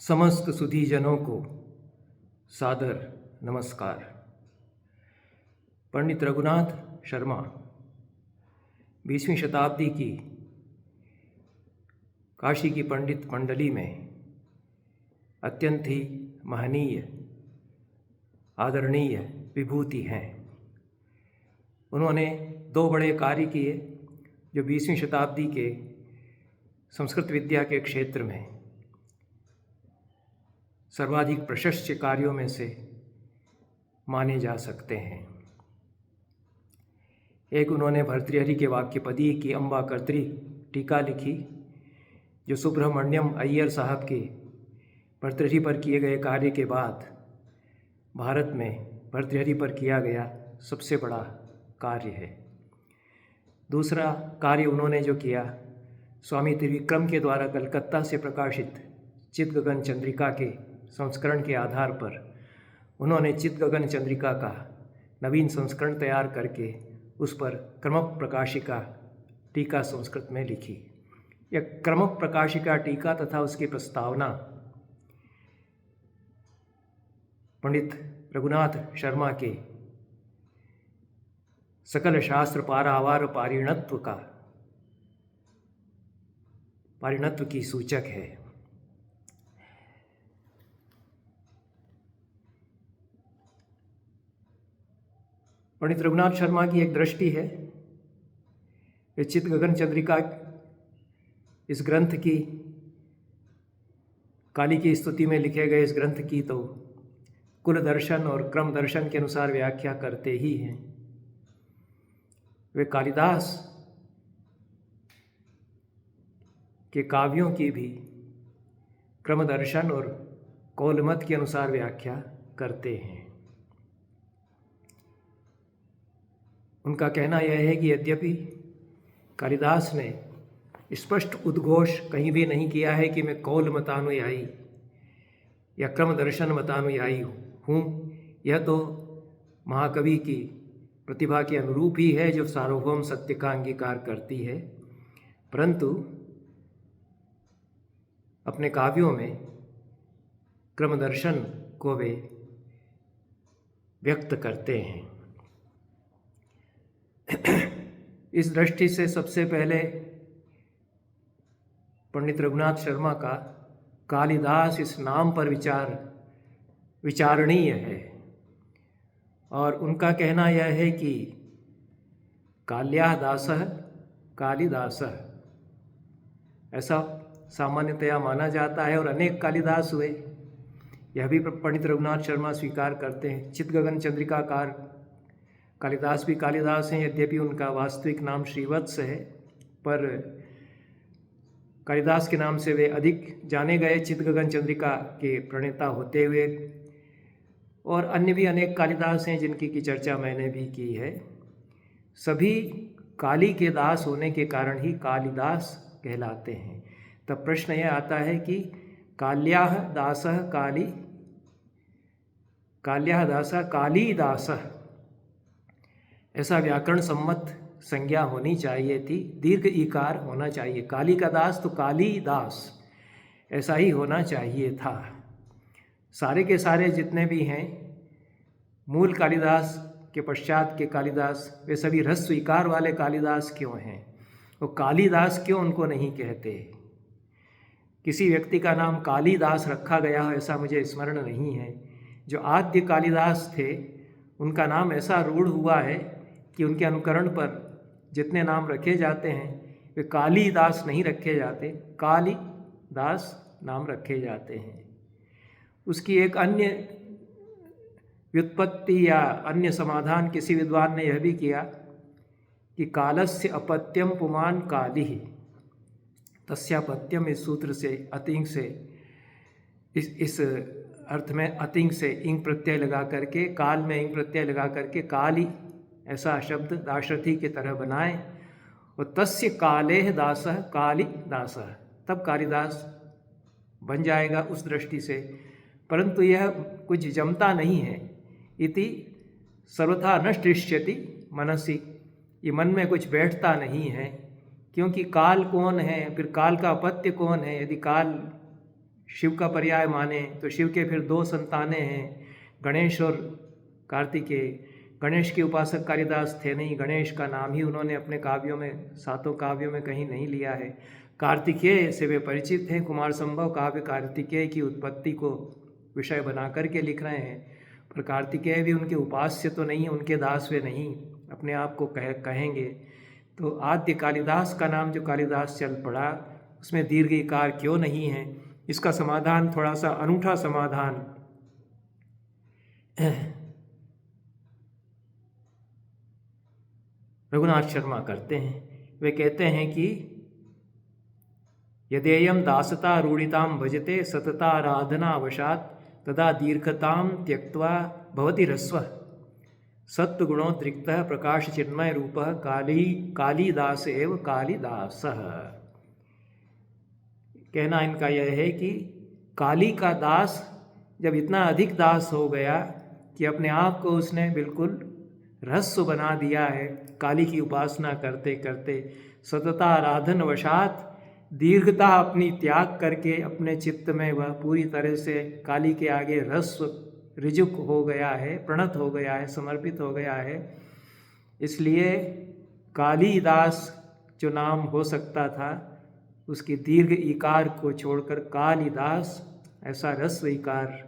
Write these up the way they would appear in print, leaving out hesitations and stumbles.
समस्त सुधीजनों को सादर नमस्कार। पंडित रघुनाथ शर्मा 20वीं शताब्दी की काशी की पंडित मंडली में अत्यंत ही महनीय आदरणीय विभूति हैं। उन्होंने दो बड़े कार्य किए जो 20वीं शताब्दी के संस्कृत विद्या के क्षेत्र में सर्वाधिक प्रशस्त कार्यों में से माने जा सकते हैं। एक उन्होंने भर्तृहरि के वाक्यपदी की अम्बा कर्तरी टीका लिखी जो सुब्रह्मण्यम अय्यर साहब के भर्तृहरि पर किए गए कार्य के बाद भारत में भर्तृहरि पर किया गया सबसे बड़ा कार्य है। दूसरा कार्य उन्होंने जो किया स्वामी त्रिविक्रम के द्वारा कलकत्ता से प्रकाशित चित्तगगन चंद्रिका के संस्करण के आधार पर उन्होंने चित्तगगन चंद्रिका का नवीन संस्करण तैयार करके उस पर क्रमक प्रकाशिका टीका संस्कृत में लिखी। यह क्रमक प्रकाशिका टीका तथा उसकी प्रस्तावना पंडित रघुनाथ शर्मा के सकल शास्त्र पारावार पारिणत्व की सूचक है। पंडित रघुनाथ शर्मा की एक दृष्टि है कि चित्तगगन चंद्रिका इस ग्रंथ की काली की स्तुति में लिखे गए इस ग्रंथ की तो कुल दर्शन और क्रम दर्शन के अनुसार व्याख्या करते ही हैं। वे कालिदास के काव्यों की भी क्रम दर्शन और कौलमत के अनुसार व्याख्या करते हैं। उनका कहना यह है कि यद्यपि कालिदास ने स्पष्ट उद्घोष कहीं भी नहीं किया है कि मैं कौल मतानुयायी या क्रम दर्शन मतानुयायी हूँ, यह तो महाकवि की प्रतिभा के अनुरूप ही है जो सार्वभौम सत्य का अंगीकार करती है, परंतु अपने काव्यों में क्रम दर्शन को वे व्यक्त करते हैं। इस दृष्टि से सबसे पहले पंडित रघुनाथ शर्मा का कालिदास इस नाम पर विचारणीय है और उनका कहना यह है कि काल्याः दासः कालिदासः ऐसा सामान्यतया माना जाता है और अनेक कालिदास हुए, यह भी पंडित रघुनाथ शर्मा स्वीकार करते हैं। चित्तगगन चंद्रिकाकार कालिदास भी कालिदास हैं, यद्यपि उनका वास्तविक नाम श्रीवत्स है, पर कालिदास के नाम से वे अधिक जाने गए चित्तगगन चंद्रिका के प्रणेता होते हुए। और अन्य भी अनेक कालिदास हैं जिनकी की चर्चा मैंने भी की है। सभी काली के दास होने के कारण ही कालिदास कहलाते हैं। तब प्रश्न यह आता है कि काल्याः दासः कालिदासः ऐसा व्याकरण सम्मत संज्ञा होनी चाहिए थी, दीर्घ इकार होना चाहिए। काली का दास तो कालिदास ऐसा ही होना चाहिए था। सारे के सारे जितने भी हैं मूल कालिदास के पश्चात के कालिदास वे सभी ह्रस्व इकार वाले कालिदास क्यों हैं? वो कालिदास क्यों उनको नहीं कहते? किसी व्यक्ति का नाम कालिदास रखा गया हो ऐसा मुझे स्मरण नहीं है। जो आद्य कालिदास थे उनका नाम ऐसा रूढ़ हुआ है कि उनके अनुकरण पर जितने नाम रखे जाते हैं वे कालिदास नहीं रखे जाते, कालिदास नाम रखे जाते हैं। उसकी एक अन्य व्युत्पत्ति या अन्य समाधान किसी विद्वान ने यह भी किया कि कालस्य अपत्यम पुमान कालिः, तस्यापत्यम इस सूत्र से अतिंग से इस अर्थ में अतिंग से इंग प्रत्यय लगा करके काल में इंग प्रत्यय लगा करके काली ऐसा शब्द दाशरथी की तरह बनाए और तस्य कालेह दासः कालिदासः, तब कालिदास बन जाएगा उस दृष्टि से। परंतु यह कुछ जमता नहीं है। इति सर्वथा न दृश्यति मनसि, ये मन में कुछ बैठता नहीं है, क्योंकि काल कौन है, फिर काल का अपत्य कौन है? यदि काल शिव का पर्याय माने तो शिव के फिर दो संतानें हैं, गणेश और कार्तिकेय। गणेश के उपासक कालिदास थे नहीं, गणेश का नाम ही उन्होंने अपने काव्यों में, सातों काव्यों में कहीं नहीं लिया है। कार्तिकेय से वे परिचित हैं। कुमार संभव काव्य कार्तिकेय की उत्पत्ति को विषय बना करके लिख रहे हैं, पर कार्तिकेय भी उनके उपास्य तो नहीं है, उनके दास वे नहीं अपने आप को कहेंगे। तो आद्य कालिदास का नाम जो कालिदास चल पड़ा, उसमें दीर्घ इकार क्यों नहीं है? इसका समाधान थोड़ा सा अनूठा समाधान रघुनाथ शर्मा करते हैं। वे कहते हैं कि यदेयं दासता रूढ़ितां भजते सतताराधनावशात् तदा दीर्घतां त्यक्त्वा भवति ह्रस्वः सत्वगुणोद्रिक्तः प्रकाश चिन्मय रूपः कालिदास एव कालिदासः। कहना इनका यह है कि काली का दास जब इतना अधिक दास हो गया कि अपने आप को उसने बिल्कुल ह्रस्व बना दिया है, काली की उपासना करते करते सतता आराधन वशात दीर्घता अपनी त्याग करके अपने चित्त में वह पूरी तरह से काली के आगे ह्रस्व ऋजुक हो गया है, प्रणत हो गया है, समर्पित हो गया है। इसलिए कालिदास जो नाम हो सकता था, उसकी दीर्घ इकार को छोड़कर कालिदास ऐसा ह्रस्व इकार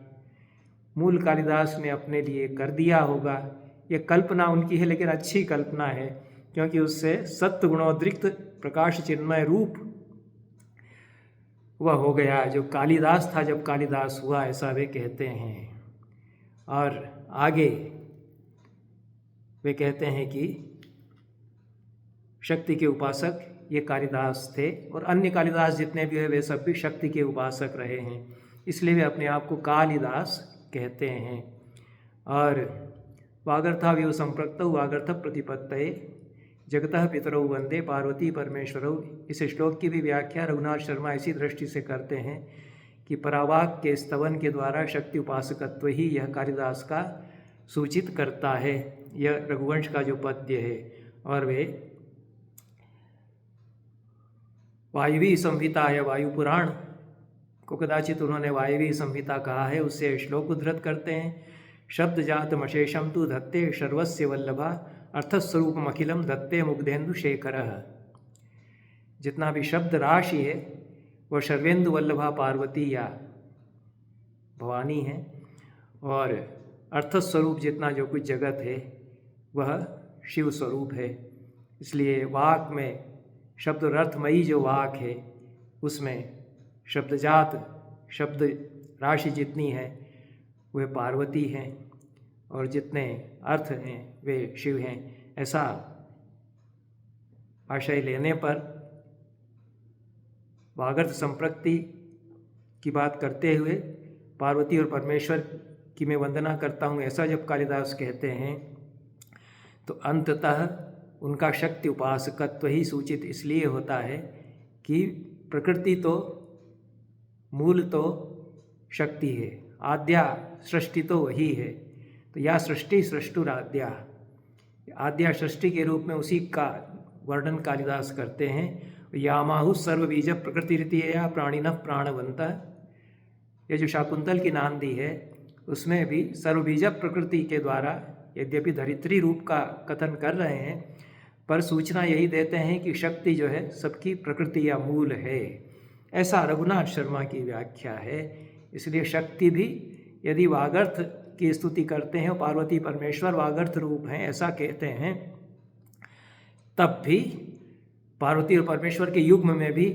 मूल कालिदास ने अपने लिए कर दिया होगा। ये कल्पना उनकी है, लेकिन अच्छी कल्पना है, क्योंकि उससे सत्व गुणोद्रिक्त प्रकाश चिन्मय रूप वह हो गया जो कालिदास था जब कालिदास हुआ, ऐसा वे कहते हैं। और आगे वे कहते हैं कि शक्ति के उपासक ये कालिदास थे, और अन्य कालिदास जितने भी हैं वे सब भी शक्ति के उपासक रहे हैं, इसलिए वे अपने आप को कालिदास कहते हैं। और वागर्थाव्यव संप्रक्तौ वागर्थ प्रतिपत्तये जगतः पितरौ वंदे पार्वती परमेश्वरौ। इस श्लोक की भी व्याख्या रघुनाथ शर्मा इसी दृष्टि से करते हैं कि परावाक के स्तवन के द्वारा शक्ति उपासकत्व ही यह कालिदास का सूचित करता है। यह रघुवंश का जो पद्य है, और वे वायवी संहिता या वायु पुराण को कदाचित उन्होंने वायवी संहिता कहा है, उससे श्लोक उद्धृत करते हैं। शब्द जातमशेषम तु धत्ते सर्वस्य वल्लभा अर्थस्वरूपम अखिलम धत्ते मुग्धेन्दु शेखरः। जितना भी शब्द राशि है वह सर्वेंदु वल्लभा पार्वती या भवानी है, और अर्थस्वरूप जितना जो कुछ जगत है वह शिव स्वरूप है। इसलिए वाक में शब्द और अर्थमयी जो वाक है उसमें शब्दजात शब्द राशि जितनी है वे पार्वती हैं, और जितने अर्थ हैं वे शिव हैं। ऐसा आशय लेने पर वागर्थ संप्रक्ति की बात करते हुए पार्वती और परमेश्वर की मैं वंदना करता हूँ, ऐसा जब कालिदास कहते हैं, तो अंततः उनका शक्ति उपासकत्व ही सूचित इसलिए होता है कि प्रकृति तो मूल तो शक्ति है, आद्या सृष्टि तो वही है। तो या सृष्टि सृष्टुराद्या, आद्या सृष्टि के रूप में उसी का वर्णन कालिदास करते हैं। यामाहु सर्वबीज प्रकृति रीति या प्राणिनः प्राणवंतः। ये जो शाकुंतल की नांदी है उसमें भी सर्वबीज प्रकृति के द्वारा यद्यपि धरित्री रूप का कथन कर रहे हैं, पर सूचना यही देते हैं कि शक्ति जो है सबकी प्रकृति या मूल है। ऐसा रघुनाथ शर्मा की व्याख्या है। इसलिए शक्ति भी यदि वागर्थ की स्तुति करते हैं, पार्वती परमेश्वर वागर्थ रूप हैं ऐसा कहते हैं, तब भी पार्वती और परमेश्वर के युग्म में भी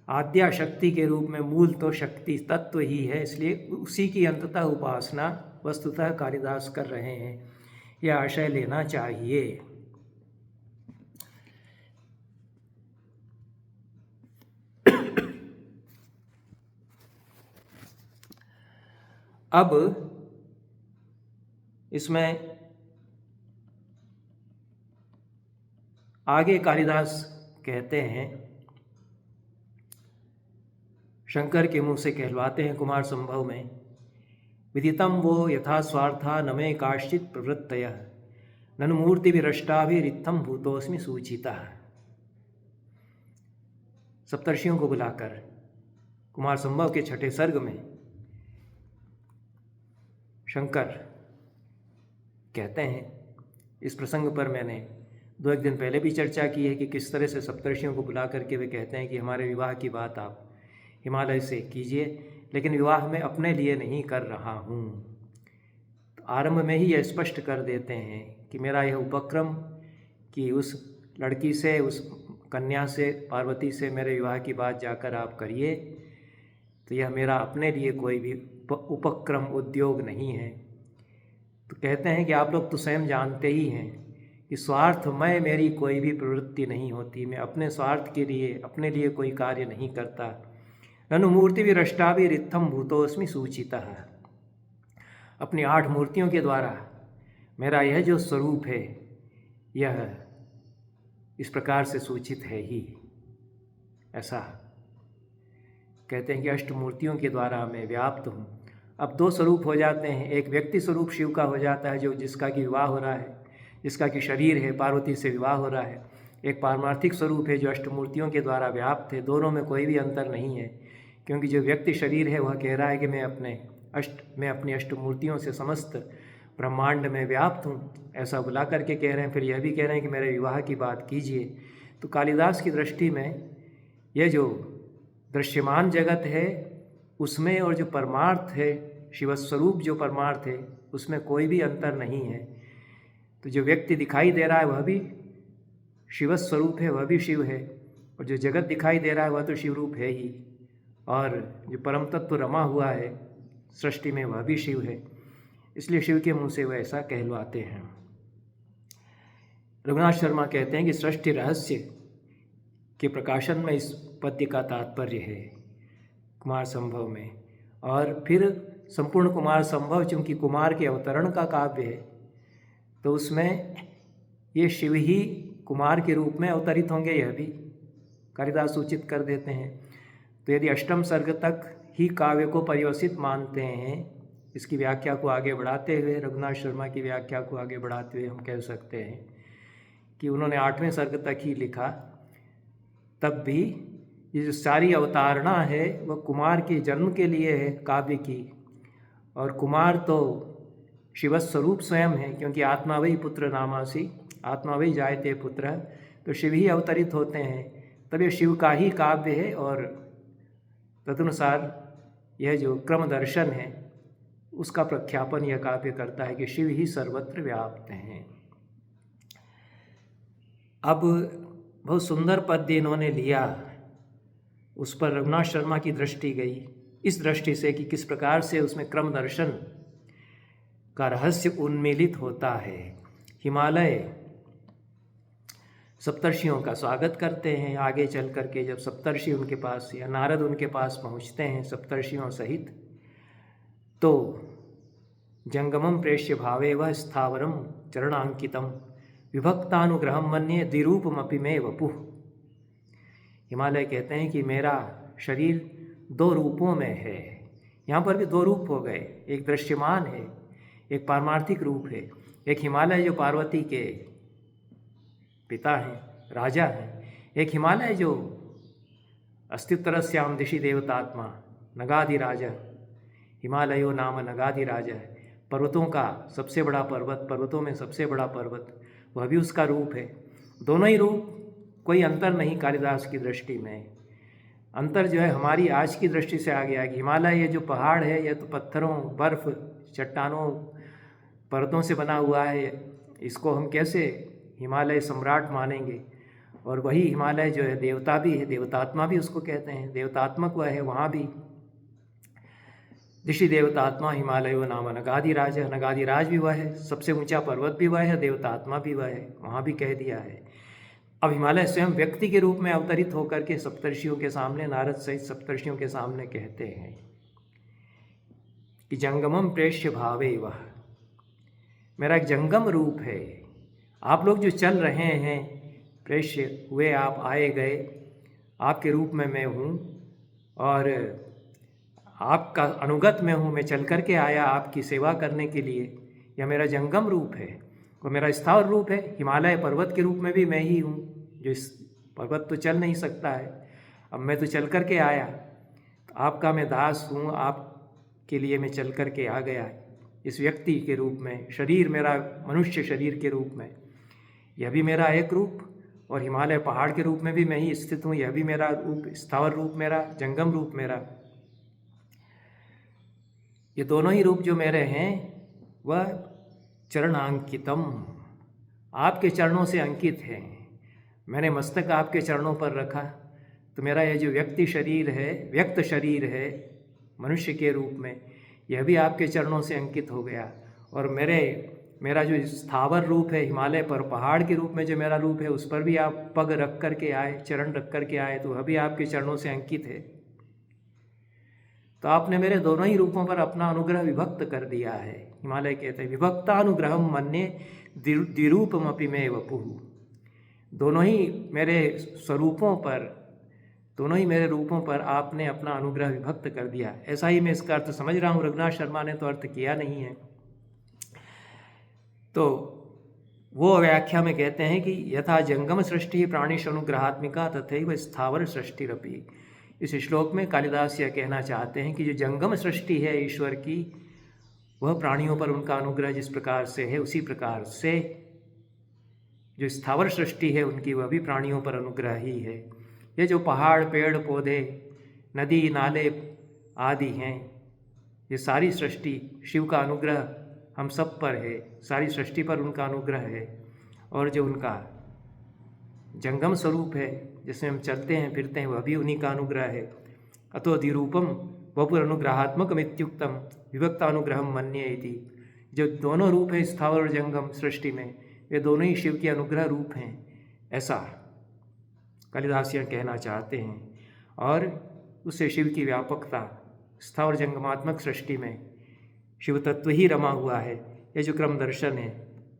आद्या शक्ति के रूप में मूल तो शक्ति तत्व ही है। इसलिए उसी की अंततः उपासना वस्तुतः कालिदास कर रहे हैं, यह आशय लेना चाहिए। अब इसमें आगे कालिदास कहते हैं, शंकर के मुंह से कहलवाते हैं कुमार संभव में, विदितम वो यथा स्वार्था न मे काश्चित प्रवृत्तयः ननु मूर्ति विरष्टाभिरित्थम भूतोस्मि सूचिता। सप्तर्षियों को बुलाकर कुमार संभव के 6ठे सर्ग में शंकर कहते हैं, इस प्रसंग पर मैंने 2-1 दिन पहले भी चर्चा की है कि किस तरह से सप्तर्षियों को बुला करके वे कहते हैं कि हमारे विवाह की बात आप हिमालय से कीजिए, लेकिन विवाह में अपने लिए नहीं कर रहा हूँ। तो आरंभ में ही यह स्पष्ट कर देते हैं कि मेरा यह उपक्रम कि उस लड़की से, उस कन्या से, पार्वती से मेरे विवाह की बात जाकर आप करिए, तो यह मेरा अपने लिए कोई भी उपक्रम, उद्योग नहीं है। तो कहते हैं कि आप लोग तो स्वयं जानते ही हैं कि स्वार्थमय मेरी कोई भी प्रवृत्ति नहीं होती। मैं अपने स्वार्थ के लिए, अपने लिए कोई कार्य नहीं करता। ननु मूर्ति विरष्टाभिरित्थम भूतोस्मि सूचितः। अपनी 8 मूर्तियों के द्वारा मेरा यह जो स्वरूप है, यह इस प्रकार से सूचित है ही। ऐसा कहते हैं कि 8 मूर्तियों के द्वारा मैं व्याप्त हूँ। अब 2 स्वरूप हो जाते हैं। एक व्यक्ति स्वरूप शिव का हो जाता है, जो जिसका कि विवाह हो रहा है, जिसका कि शरीर है, पार्वती से विवाह हो रहा है। एक पारमार्थिक स्वरूप है जो 8 मूर्तियों के द्वारा व्याप्त है। दोनों में कोई भी अंतर नहीं है, क्योंकि जो व्यक्ति शरीर है वह कह रहा है कि मैं अपनी 8 मूर्तियों से समस्त ब्रह्मांड में व्याप्त हूँ, ऐसा बुला करके कह रहे हैं। फिर यह भी कह रहे हैं कि मेरे विवाह की बात कीजिए। तो कालिदास की दृष्टि में यह जो दृश्यमान जगत है उसमें और जो परमार्थ है, शिवस्वरूप जो परमार्थ है, उसमें कोई भी अंतर नहीं है। तो जो व्यक्ति दिखाई दे रहा है वह भी शिवस्वरूप है, वह भी शिव है, और जो जगत दिखाई दे रहा है वह तो शिवरूप है ही, और जो परम तत्व रमा हुआ है सृष्टि में वह भी शिव है। इसलिए शिव के मुंह से वह ऐसा कहलवाते हैं। रघुनाथ शर्मा कहते हैं कि सृष्टि रहस्य के प्रकाशन में इस पद्य का तात्पर्य है कुमार संभव में। और फिर संपूर्ण कुमार संभव चूँकि कुमार के अवतरण का काव्य है, तो उसमें ये शिव ही कुमार के रूप में अवतरित होंगे, यह भी कालिदास सूचित कर देते हैं। तो यदि 8वें सर्ग तक ही काव्य को परिवसित मानते हैं, इसकी व्याख्या को आगे बढ़ाते हुए, रघुनाथ शर्मा की व्याख्या को आगे बढ़ाते हुए हम कह सकते हैं कि उन्होंने 8वें सर्ग तक ही लिखा, तब भी ये जो सारी अवतारणा है वह कुमार के जन्म के लिए है काव्य की। और कुमार तो शिवस्वरूप स्वयं है, क्योंकि आत्मा वही पुत्र नामासी, आत्मा वही जायते पुत्र, तो शिव ही अवतरित होते हैं, तब ये शिव का ही काव्य है। और तदनुसार यह जो क्रम दर्शन है उसका प्रख्यापन यह काव्य करता है कि शिव ही सर्वत्र व्याप्त हैं। अब बहुत सुंदर पद्य इन्होंने लिया, उस पर रघुनाथ शर्मा की दृष्टि गई इस दृष्टि से कि किस प्रकार से उसमें क्रम दर्शन का रहस्य उन्मीलित होता है। हिमालय सप्तर्षियों का स्वागत करते हैं। आगे चल करके जब सप्तर्षि उनके पास या नारद उनके पास पहुँचते हैं सप्तर्षियों सहित, तो जंगमम प्रेष्य भावे वह स्थावरम चरणांकितम विभक्तानुग्रहम मन्ये द्विरूपमपि मे वपुः। हिमालय कहते हैं कि मेरा शरीर 2 रूपों में है। यहाँ पर भी 2 रूप हो गए, एक दृश्यमान है, एक पारमार्थिक रूप है। एक हिमालय जो पार्वती के पिता हैं, राजा हैं, एक हिमालय जो अस्तित्वरस्याम दिशि देवतात्मा नगाधिराज, हिमालयो नाम नगाधिराज है, पर्वतों का सबसे बड़ा पर्वत, पर्वतों में सबसे बड़ा पर्वत, वह भी उसका रूप है। दोनों ही रूप, कोई अंतर नहीं कालिदास की दृष्टि में। अंतर जो है हमारी आज की दृष्टि से आ गया कि हिमालय ये जो पहाड़ है यह तो पत्थरों, बर्फ, चट्टानों, पर्वतों से बना हुआ है, इसको हम कैसे हिमालय सम्राट मानेंगे। और वही हिमालय जो है देवता भी है, देवतात्मा भी उसको कहते हैं, देवतात्मक वह है। वहाँ भी दिशि देवतात्मा हिमालयो नाम नगाधिराज, नगाधिराज भी वह है, सबसे ऊंचा पर्वत भी वह है, देवतात्मा भी वह है, वहाँ भी कह दिया है। अब हिमालय स्वयं व्यक्ति के रूप में अवतरित होकर के सप्तर्षियों के सामने, नारद सहित सप्तर्षियों के सामने कहते हैं कि जंगमम प्रेष्य भावे वह, मेरा एक जंगम रूप है। आप लोग जो चल रहे हैं, प्रेष्य हुए, आप आए गए, आपके रूप में मैं हूँ और आपका अनुगत में हूँ, मैं चल करके आया आपकी सेवा करने के लिए। यह मेरा जंगम रूप है और मेरा स्थावर रूप है। हिमालय पर्वत के रूप में भी मैं ही हूँ, जो इस पर्वत तो चल नहीं सकता है, अब मैं तो चल करके आया। तो आपका मैं दास हूँ, आपके लिए मैं चल कर के आ गया इस व्यक्ति के रूप में, शरीर मेरा मनुष्य शरीर के रूप में, यह भी मेरा एक रूप, और हिमालय पहाड़ के रूप में भी मैं ही स्थित हूँ, यह भी मेरा रूप, स्थावर रूप मेरा, जंगम रूप मेरा। ये दोनों ही रूप जो मेरे हैं वह चरणांकितम, आपके चरणों से अंकित है। मैंने मस्तक आपके चरणों पर रखा, तो मेरा यह जो व्यक्ति शरीर है, व्यक्त शरीर है मनुष्य के रूप में, यह भी आपके चरणों से अंकित हो गया। और मेरा जो स्थावर रूप है हिमालय पर पहाड़ के रूप में जो मेरा रूप है, उस पर भी आप पग रख कर के आए, चरण रख कर के आए, तो वह भी आपके चरणों से अंकित है। तो आपने मेरे दोनों ही रूपों पर अपना अनुग्रह विभक्त कर दिया है। हिमालय कहते हैं विभक्तानुग्रहम मन्ये द्विरूपमपि मे वपुः, दोनों ही मेरे स्वरूपों पर, दोनों ही मेरे रूपों पर आपने अपना अनुग्रह विभक्त कर दिया। ऐसा ही मैं इसका अर्थ समझ रहा हूँ, रघुनाथ शर्मा ने तो अर्थ किया नहीं है। तो वो व्याख्या में कहते हैं कि यथा जंगम सृष्टि प्राणीश अनुग्रहात्मिका तथैव स्थावर सृष्टिरपि। इस श्लोक में कालिदास यह कहना चाहते हैं कि जो जंगम सृष्टि है ईश्वर की, वह प्राणियों पर उनका अनुग्रह जिस प्रकार से है, उसी प्रकार से जो स्थावर सृष्टि है उनकी, वह भी प्राणियों पर अनुग्रह ही है। ये जो पहाड़, पेड़, पौधे, नदी, नाले आदि हैं, ये सारी सृष्टि शिव का अनुग्रह हम सब पर है, सारी सृष्टि पर उनका अनुग्रह है। और जो उनका जंगम स्वरूप है जिसमें हम चलते हैं फिरते हैं, वह भी उन्हीं का अनुग्रह है। अतो द्विरूपम वपुर अनुग्रहात्मक इत्युक्तम विभक्तानुग्रहम मन्ये इति। जो दोनों रूप है स्थावर और जंगम सृष्टि में, वे दोनों ही शिव के अनुग्रह रूप हैं, ऐसा कालिदास यह कहना चाहते हैं। और उससे शिव की व्यापकता स्थावर जंगमात्मक सृष्टि में शिव तत्व ही रमा हुआ है, यह जो क्रम दर्शन है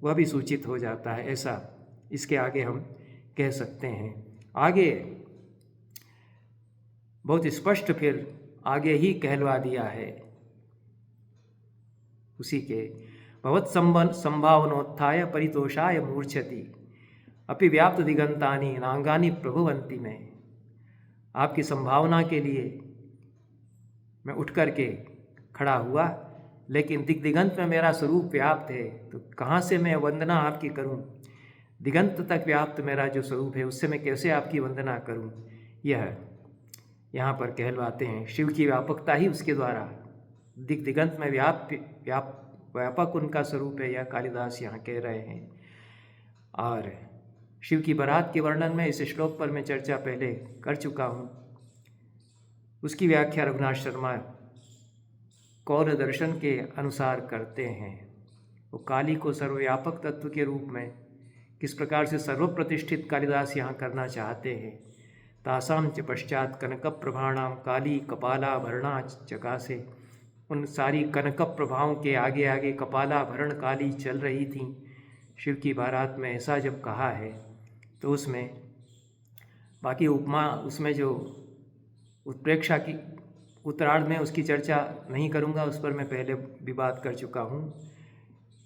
वह भी सूचित हो जाता है, ऐसा इसके आगे हम कह सकते हैं। आगे बहुत स्पष्ट फिर आगे ही कहलवा दिया है उसी के, भवत संभावनोत्थाय परितोषाय मूर्छति अपि व्याप्त दिगंतानि नांगानि प्रभुवंती में। आपकी संभावना के लिए मैं उठ कर के खड़ा हुआ, लेकिन दिगंत में मेरा स्वरूप व्याप्त है, तो कहाँ से मैं वंदना आपकी करूं? दिगंत तक व्याप्त मेरा जो स्वरूप है, उससे मैं कैसे आपकी वंदना करूं? यह यहाँ पर कहलवाते हैं। शिव की व्यापकता ही उसके द्वारा, दिगंत में व्यापक उनका स्वरूप है, यह कालिदास यहाँ कह रहे हैं। और शिव की बारात के वर्णन में इस श्लोक पर मैं चर्चा पहले कर चुका हूँ। उसकी व्याख्या रघुनाथ शर्मा कौल दर्शन के अनुसार करते हैं। वो काली को सर्वव्यापक तत्व के रूप में किस प्रकार से सर्वप्रतिष्ठित कालिदास यहाँ करना चाहते हैं। तासाम च पश्चात कनक प्रभाणाम काली कपालाभरणा चकासे। उन सारी कनक प्रभाओं के आगे आगे कपालाभरण काली चल रही थी शिव की बारात में, ऐसा जब कहा है तो उसमें बाकी उपमा, उसमें जो उत्प्रेक्षा की उत्तरार्ध में उसकी चर्चा नहीं करूँगा, उस पर मैं पहले भी बात कर चुका हूँ।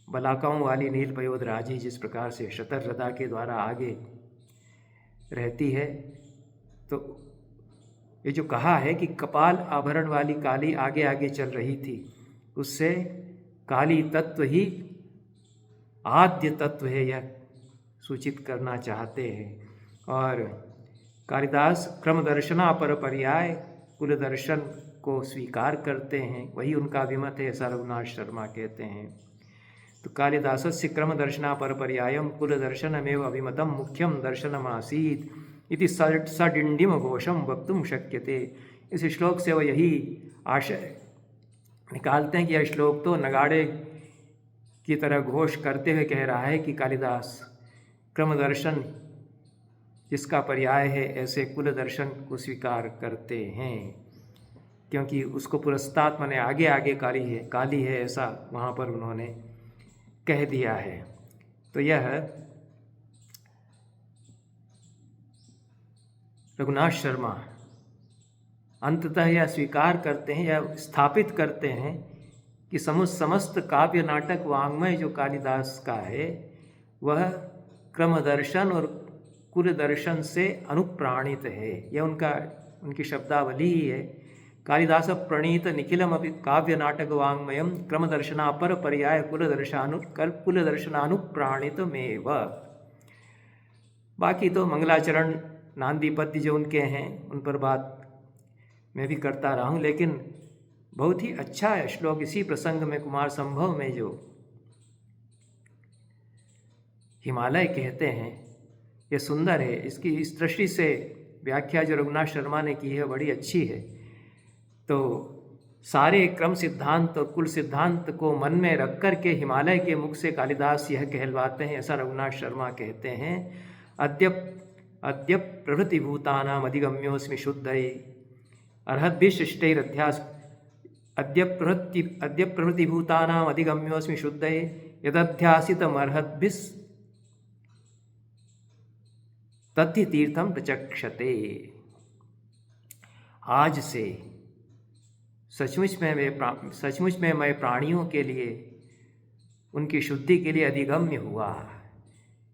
बलाकाओं वाली नील पयोध राजी जिस प्रकार से शतररदा के द्वारा आगे रहती है, तो ये जो कहा है कि कपाल आभरण वाली काली आगे आगे चल रही थी, उससे काली तत्व ही आद्य तत्व है, यह सूचित करना चाहते हैं। और कालिदास क्रम दर्शना पर पर्याय कुल दर्शन को स्वीकार करते हैं, वही उनका अभिमत है, ऐसा रघुनाथ शर्मा कहते हैं। तो कालिदासस्य क्रम दर्शना पर पर्यायम कुल दर्शनमेव अभिमतम मुख्यम दर्शनमासीत् इति सडिंडिम घोषम वक्तुम शक्यते। इस श्लोक से वो यही आशय निकालते हैं कि यह श्लोक तो नगाड़े की तरह घोष करते हुए कह रहा है कि कालिदास क्रम दर्शन जिसका पर्याय है, ऐसे कुल दर्शन को स्वीकार करते हैं, क्योंकि उसको पुरस्तात् माने आगे आगे काली है ऐसा वहाँ पर उन्होंने कह दिया है। तो यह रघुनाथ शर्मा अंततः यह स्वीकार करते हैं या स्थापित करते हैं कि समस्त काव्य नाटक वाङ्मय जो कालिदास का है, वह क्रम दर्शन और कुल दर्शन से अनुप्राणित है। यह उनकी शब्दावली ही है। कालिदास प्रणीत निखिलमपि काव्य नाटक वाङ्मयं क्रमदर्शनापर पर्याय कुलदर्शनानुप्राणितमेव। बाकी तो मंगलाचरण नांदी पद्य जो उनके हैं उन पर बात मैं भी करता रहा हूँ, लेकिन बहुत ही अच्छा है श्लोक इसी प्रसंग में कुमार संभव में जो हिमालय कहते हैं ये सुंदर है। इसकी इस दृष्टि से व्याख्या जो रघुनाथ शर्मा ने की है बड़ी अच्छी है। तो सारे क्रम सिद्धांत और कुल सिद्धांत को मन में रख कर के हिमालय के मुख से कालिदास यह कहलवाते हैं, ऐसा रघुनाथ शर्मा कहते हैं। अद्य प्रभृतिभूतानाम अधिगम्योऽस्मि शुद्धये अर्हद्भिश्शिष्टैरध्यास अद्य प्रभृतिभूतानाम अधिगम्योऽस्मि शुद्धये यदध्यासितमर्हद्भिस् तद्धि तीर्थम प्रचक्षते। आज से सचमुच में मैं प्राणियों के लिए उनकी शुद्धि के लिए अधिगम्य हुआ।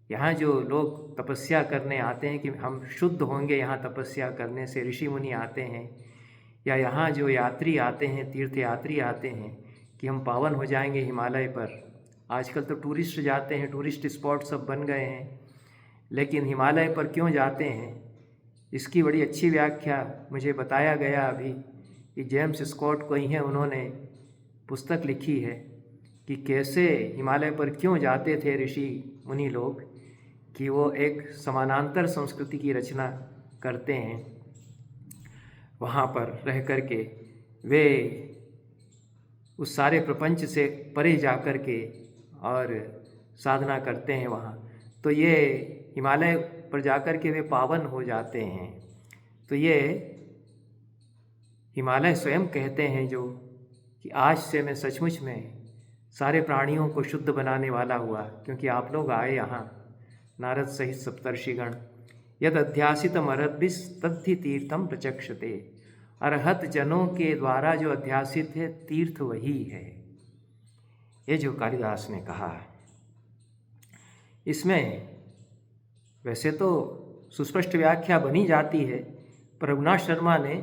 यहाँ जो लोग तपस्या करने आते हैं कि हम शुद्ध होंगे यहाँ तपस्या करने से, ऋषि मुनि आते हैं, या यहाँ जो यात्री आते हैं, तीर्थ यात्री आते हैं कि हम पावन हो जाएंगे हिमालय पर। आजकल तो टूरिस्ट जाते हैं, टूरिस्ट स्पॉट सब बन गए हैं, लेकिन हिमालय पर क्यों जाते हैं इसकी बड़ी अच्छी व्याख्या मुझे बताया गया अभी कि जेम्स स्कॉट कोई हैं, उन्होंने पुस्तक लिखी है कि कैसे हिमालय पर क्यों जाते थे ऋषि मुनि लोग, कि वो एक समानांतर संस्कृति की रचना करते हैं। वहाँ पर रह कर के वे उस सारे प्रपंच से परे जा कर के और साधना करते हैं वहाँ। तो ये हिमालय पर जाकर के वे पावन हो जाते हैं। तो ये हिमालय स्वयं कहते हैं जो कि आज से मैं सचमुच में सारे प्राणियों को शुद्ध बनाने वाला हुआ, क्योंकि आप लोग आए यहाँ, नारद सहित सप्तर्षिगण। यद अध्यासितम अर्हद्भिस् तद्धि तीर्थम प्रचक्षते। अर्हत जनों के द्वारा जो अध्यासित है तीर्थ वही है, ये जो कालिदास ने कहा। इसमें वैसे तो सुस्पष्ट व्याख्या बनी जाती है, पर रघुनाथ शर्मा ने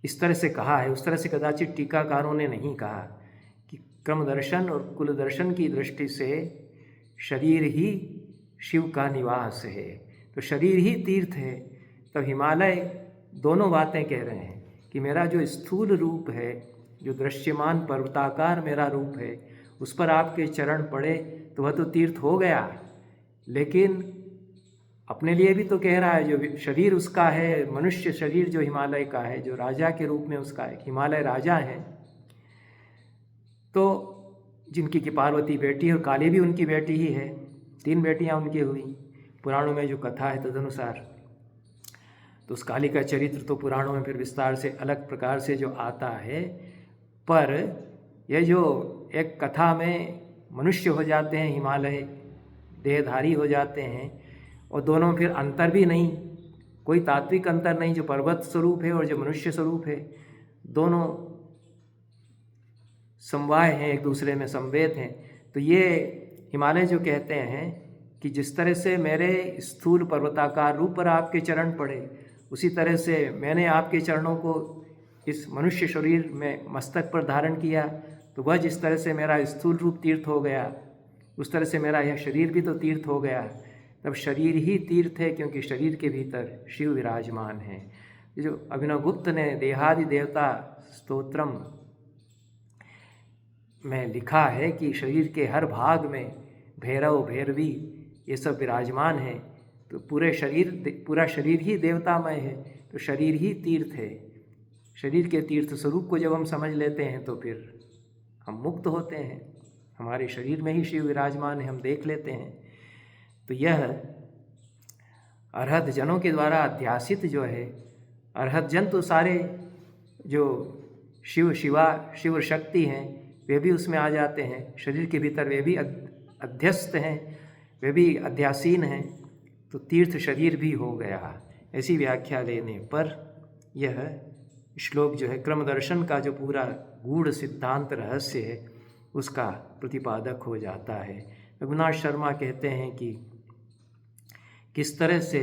इस तरह से कहा है, उस तरह से कदाचित टीकाकारों ने नहीं कहा कि क्रम दर्शन और कुल दर्शन की दृष्टि से शरीर ही शिव का निवास है, तो शरीर ही तीर्थ है। तो हिमालय दोनों बातें कह रहे हैं कि मेरा जो स्थूल रूप है, जो दृश्यमान पर्वताकार मेरा रूप है, उस पर आपके चरण पड़े तो वह तो तीर्थ हो गया, लेकिन अपने लिए भी तो कह रहा है, जो शरीर उसका है, मनुष्य शरीर जो हिमालय का है, जो राजा के रूप में उसका है, हिमालय राजा है। तो जिनकी की पार्वती बेटी और काली भी उनकी बेटी ही है, 3 बेटियां उनकी हुई पुराणों में जो कथा है तदनुसार। तो उस काली का चरित्र तो पुराणों में फिर विस्तार से अलग प्रकार से जो आता है, पर यह जो एक कथा में मनुष्य हो जाते हैं, हिमालय देहधारी हो जाते हैं, और दोनों में फिर अंतर भी नहीं, कोई तात्विक अंतर नहीं, जो पर्वत स्वरूप है और जो मनुष्य स्वरूप है, दोनों समवाय हैं, एक दूसरे में संवेद हैं। तो ये हिमालय जो कहते हैं कि जिस तरह से मेरे स्थूल पर्वताकार रूप पर आपके चरण पड़े, उसी तरह से मैंने आपके चरणों को इस मनुष्य शरीर में मस्तक पर धारण किया, तो वह जिस तरह से मेरा स्थूल रूप तीर्थ हो गया, उस तरह से मेरा यह शरीर भी तो तीर्थ हो गया। तब शरीर ही तीर्थ है, क्योंकि शरीर के भीतर शिव विराजमान है। जो अभिनव गुप्त ने देहादि देवता स्तोत्रम में लिखा है कि शरीर के हर भाग में भैरव भैरवी ये सब विराजमान है, तो पूरा शरीर ही देवतामय है, तो शरीर ही तीर्थ है। शरीर के तीर्थ स्वरूप को जब हम समझ लेते हैं तो फिर हम मुक्त होते हैं, हमारे शरीर में ही शिव विराजमान है, हम देख लेते हैं। तो यह अर्हत जनों के द्वारा अध्यासित जो है, अर्हत जन तो सारे जो शिव शक्ति हैं वे भी उसमें आ जाते हैं, शरीर के भीतर वे भी अध्यस्त हैं, वे भी अध्यासीन हैं, तो तीर्थ शरीर भी हो गया। ऐसी व्याख्या लेने पर यह श्लोक जो है क्रम दर्शन का जो पूरा गूढ़ सिद्धांत रहस्य है उसका प्रतिपादक हो जाता है। रघुनाथ शर्मा कहते हैं कि किस तरह से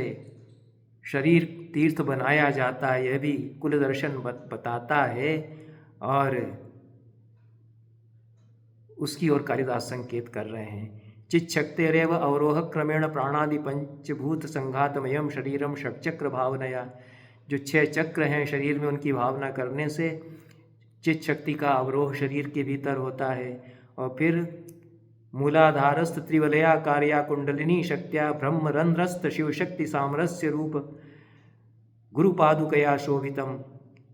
शरीर तीर्थ बनाया जाता है, यह भी कुल दर्शन बताता है और उसकी ओर कालिदास संकेत कर रहे हैं। चित शक्तिरेव अवरोह क्रमेण प्राणादि पंचभूत संघातमयम शरीरम षटचक्र भावनया, जो 6 चक्र हैं शरीर में, उनकी भावना करने से चित शक्ति का अवरोह शरीर के भीतर होता है। और फिर मूलाधारस्थ त्रिवलया कार्या कुंडलिनी शक्त्या ब्रह्मरंध्रस्थ शिवशक्ति सामरस्य रूप गुरुपादुकया शोभितम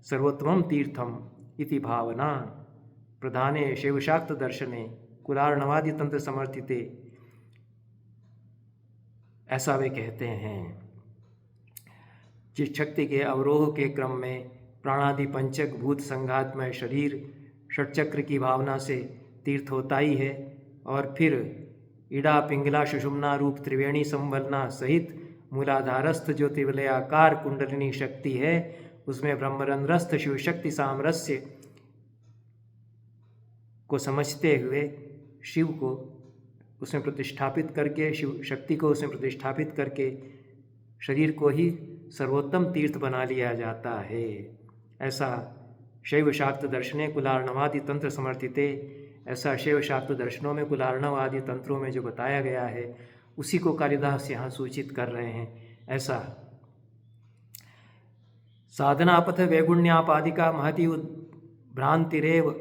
सर्वोत्तमं तीर्थम इति भावना प्रधाने शैवशाक्त दर्शने कुलार्णवादि तंत्र समर्थिते, ऐसा वे कहते हैं। जिस शक्ति के अवरोह के क्रम में प्राणादि पंचक भूत संघात में शरीर षटचक्र की भावना से तीर्थ होता ही है, और फिर इड़ा पिंगला सुषुम्ना रूप त्रिवेणी संवलना सहित मूलाधारस्थ जो त्रिवलयाकार कुंडलिनी शक्ति है, उसमें ब्रह्मरंध्रस्थ शिवशक्ति सामरस्य को समझते हुए शिव को उसमें प्रतिष्ठापित करके, शिव शक्ति को उसमें प्रतिष्ठापित करके शरीर को ही सर्वोत्तम तीर्थ बना लिया जाता है। ऐसा शैव शाक्त दर्शने कुलार्णवादि तंत्र समर्थिते, ऐसा शैव शाक्त दर्शनों में कुलार्णव आदि तंत्रों में जो बताया गया है उसी को कालिदास यहाँ सूचित कर रहे हैं। ऐसा साधनापथ वैगुण्यापादिका महति भ्रांतिरेव,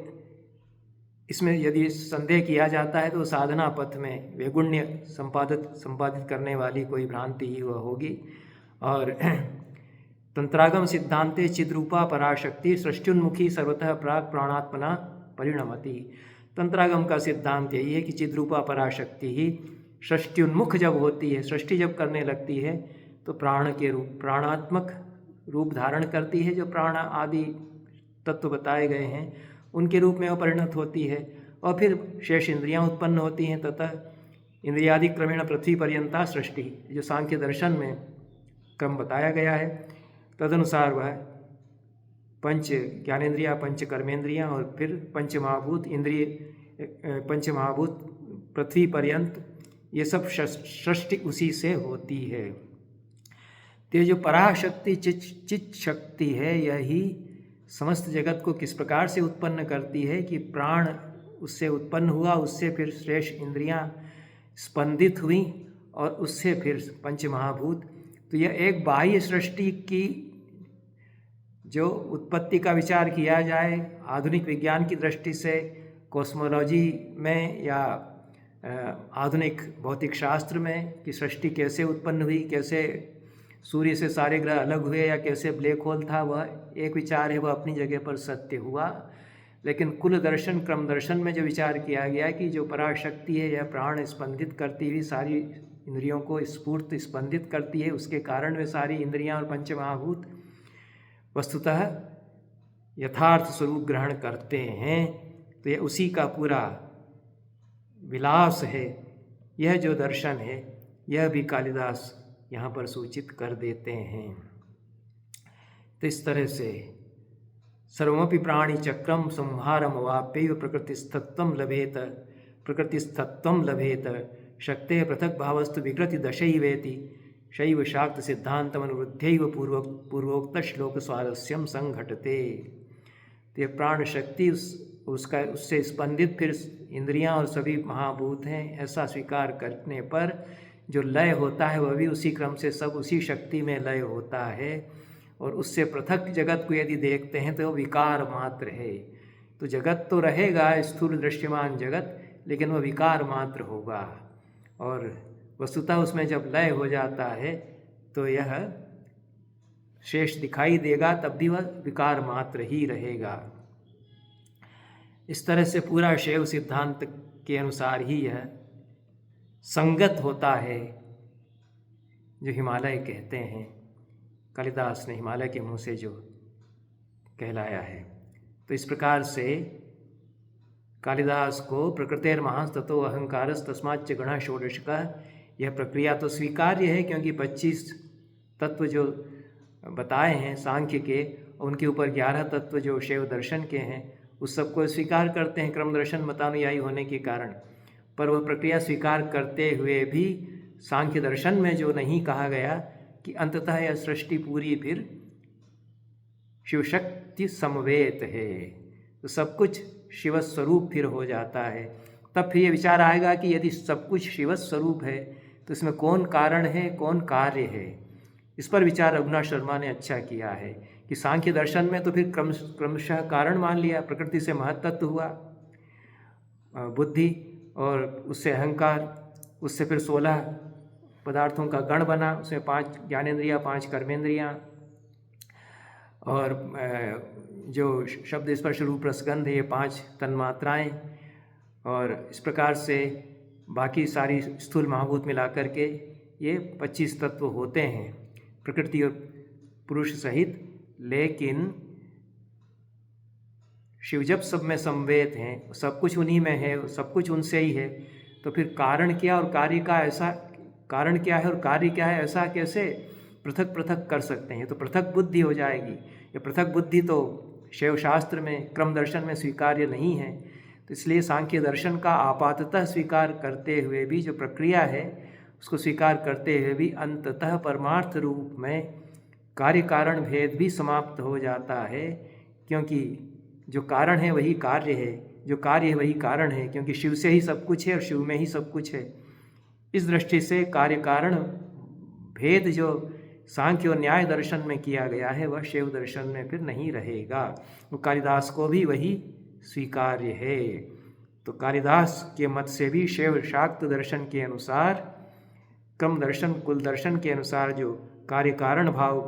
इसमें यदि संदेह किया जाता है तो साधना पथ में वैगुण्य संपादित करने वाली कोई भ्रांति ही वह होगी। और तंत्रागम सिद्धांते चिद्रूपा पराशक्ति सृष्टुन्मुखी सर्वतः प्राग प्राणात्मना परिणमति। तंत्रागम का सिद्धांत यही है कि चिद्रूपा पराशक्ति ही सृष्टुन्मुख जब होती है, सृष्टि जब करने लगती है तो प्राण के रूप, प्राणात्मक रूप धारण करती है। जो प्राण आदि तत्व बताए गए हैं उनके रूप में वह परिणत होती है, और फिर शेष इंद्रियां उत्पन्न होती हैं। तथा इंद्रियादि क्रमेण पृथ्वी पर्यंता सृष्टि, जो सांख्य दर्शन में क्रम बताया गया है, तदनुसार वह पंच ज्ञानेन्द्रियाँ, पंच कर्मेंद्रियाँ और फिर पंच महाभूत इंद्रिय, पंच महाभूत पृथ्वी पर्यंत, ये सब सृष्टि उसी से होती है। तो जो पराशक्ति चित शक्ति है, यही समस्त जगत को किस प्रकार से उत्पन्न करती है कि प्राण उससे उत्पन्न हुआ, उससे फिर शेष इंद्रियां स्पंदित हुई और उससे फिर पंच महाभूत। तो यह एक बाह्य सृष्टि की जो उत्पत्ति का विचार किया जाए आधुनिक विज्ञान की दृष्टि से, कॉस्मोलॉजी में या आधुनिक भौतिक शास्त्र में कि सृष्टि कैसे उत्पन्न हुई, कैसे सूर्य से सारे ग्रह अलग हुए या कैसे ब्लैक होल था, वह एक विचार है, वह अपनी जगह पर सत्य हुआ। लेकिन कुल दर्शन क्रम दर्शन में जो विचार किया गया कि जो पराशक्ति है यह प्राण स्पंदित करती हुई सारी इंद्रियों को स्फूर्त स्पंदित करती है, उसके कारण वे सारी इंद्रियां और पंचमहाभूत वस्तुतः यथार्थ स्वरूप ग्रहण करते हैं। तो यह उसी का पूरा विलास है। यह जो दर्शन है यह भी कालिदास यहाँ पर सूचित कर देते हैं। तो इस तरह से सर्वमपि प्राणी चक्रम संहारम वाप्यैव प्रकृतिस्थत्वं लभेत, प्रकृतिस्थत्वं लभेत शक्ते पृथक भावस्तु विकृति दशैवेति शैव शाक्त सिद्धांतमनुवृद्ध्यैव पूर्वोक्त श्लोक स्वारस्यम संघटते। तो ये प्राण शक्ति उससे स्पंदित फिर इंद्रियां और सभी महाभूत हैं, ऐसा स्वीकार करने पर जो लय होता है वह भी उसी क्रम से सब उसी शक्ति में लय होता है। और उससे पृथक जगत को यदि देखते हैं तो वह विकार मात्र है। तो जगत तो रहेगा, स्थूल दृश्यमान जगत, लेकिन वह विकार मात्र होगा। और वस्तुतः उसमें जब लय हो जाता है तो यह शेष दिखाई देगा, तब भी वह विकार मात्र ही रहेगा। इस तरह से पूरा शैव सिद्धांत के अनुसार ही यह संगत होता है जो हिमालय कहते हैं। कालिदास ने हिमालय के मुँह से जो कहलाया है। तो इस प्रकार से कालिदास को प्रकृतेर्महास्ततो अहंकारस्तस्माच्च गणः षोडशकः, यह प्रक्रिया तो स्वीकार्य है क्योंकि 25 तत्व जो बताए हैं सांख्य के, उनके ऊपर 11 तत्व जो शैव दर्शन के हैं उस सबको स्वीकार करते हैं क्रम दर्शन मतानुयायी होने के कारण। पर वह प्रक्रिया स्वीकार करते हुए भी सांख्य दर्शन में जो नहीं कहा गया कि कि अंततः यह सृष्टि पूरी फिर शिव शक्ति समवेत है, तो सब कुछ शिव स्वरूप फिर हो जाता है। तब फिर ये विचार आएगा कि यदि सब कुछ शिव स्वरूप है तो इसमें कौन कारण है, कौन कार्य है। इस पर विचार रघुनाथ शर्मा ने अच्छा किया है कि सांख्य दर्शन में तो फिर क्रमशः कारण मान लिया, प्रकृति से महत्तत्व हुआ, बुद्धि और उससे अहंकार, उससे फिर 16 पदार्थों का गण बना, उसमें 5 ज्ञानेंद्रियाँ, 5 कर्मेंद्रियाँ और जो शब्द स्पर्श रूप रसगंध है, ये 5 तन्मात्राएँ, और इस प्रकार से बाकी सारी स्थूल महाभूत मिला करके ये 25 तत्व होते हैं प्रकृति और पुरुष सहित। लेकिन शिव जब सब में समवेत हैं, सब कुछ उन्हीं में है, सब कुछ उनसे ही है, तो फिर कारण क्या और कार्य का ऐसा, कारण क्या है और कार्य क्या है, ऐसा कैसे पृथक पृथक कर सकते हैं। तो पृथक बुद्धि हो जाएगी। ये पृथक बुद्धि तो शैव शास्त्र में, क्रम दर्शन में स्वीकार्य नहीं है। तो इसलिए सांख्य दर्शन का आपाततः स्वीकार करते हुए भी, जो प्रक्रिया है उसको स्वीकार करते हुए भी, अंततः परमार्थ रूप में कार्य कारण भेद भी समाप्त हो जाता है, क्योंकि जो कारण है वही कार्य है, जो कार्य है वही कारण है, क्योंकि शिव से ही सब कुछ है और शिव में ही सब कुछ है। इस दृष्टि से कार्य कारण भेद जो सांख्य और न्याय दर्शन में किया गया है वह शैव दर्शन में फिर नहीं रहेगा। तो कालिदास को भी वही स्वीकार्य है। तो कालिदास के मत से भी शैव शाक्त दर्शन के अनुसार, क्रम दर्शन, कुल दर्शन के अनुसार जो कार्य कारण भाव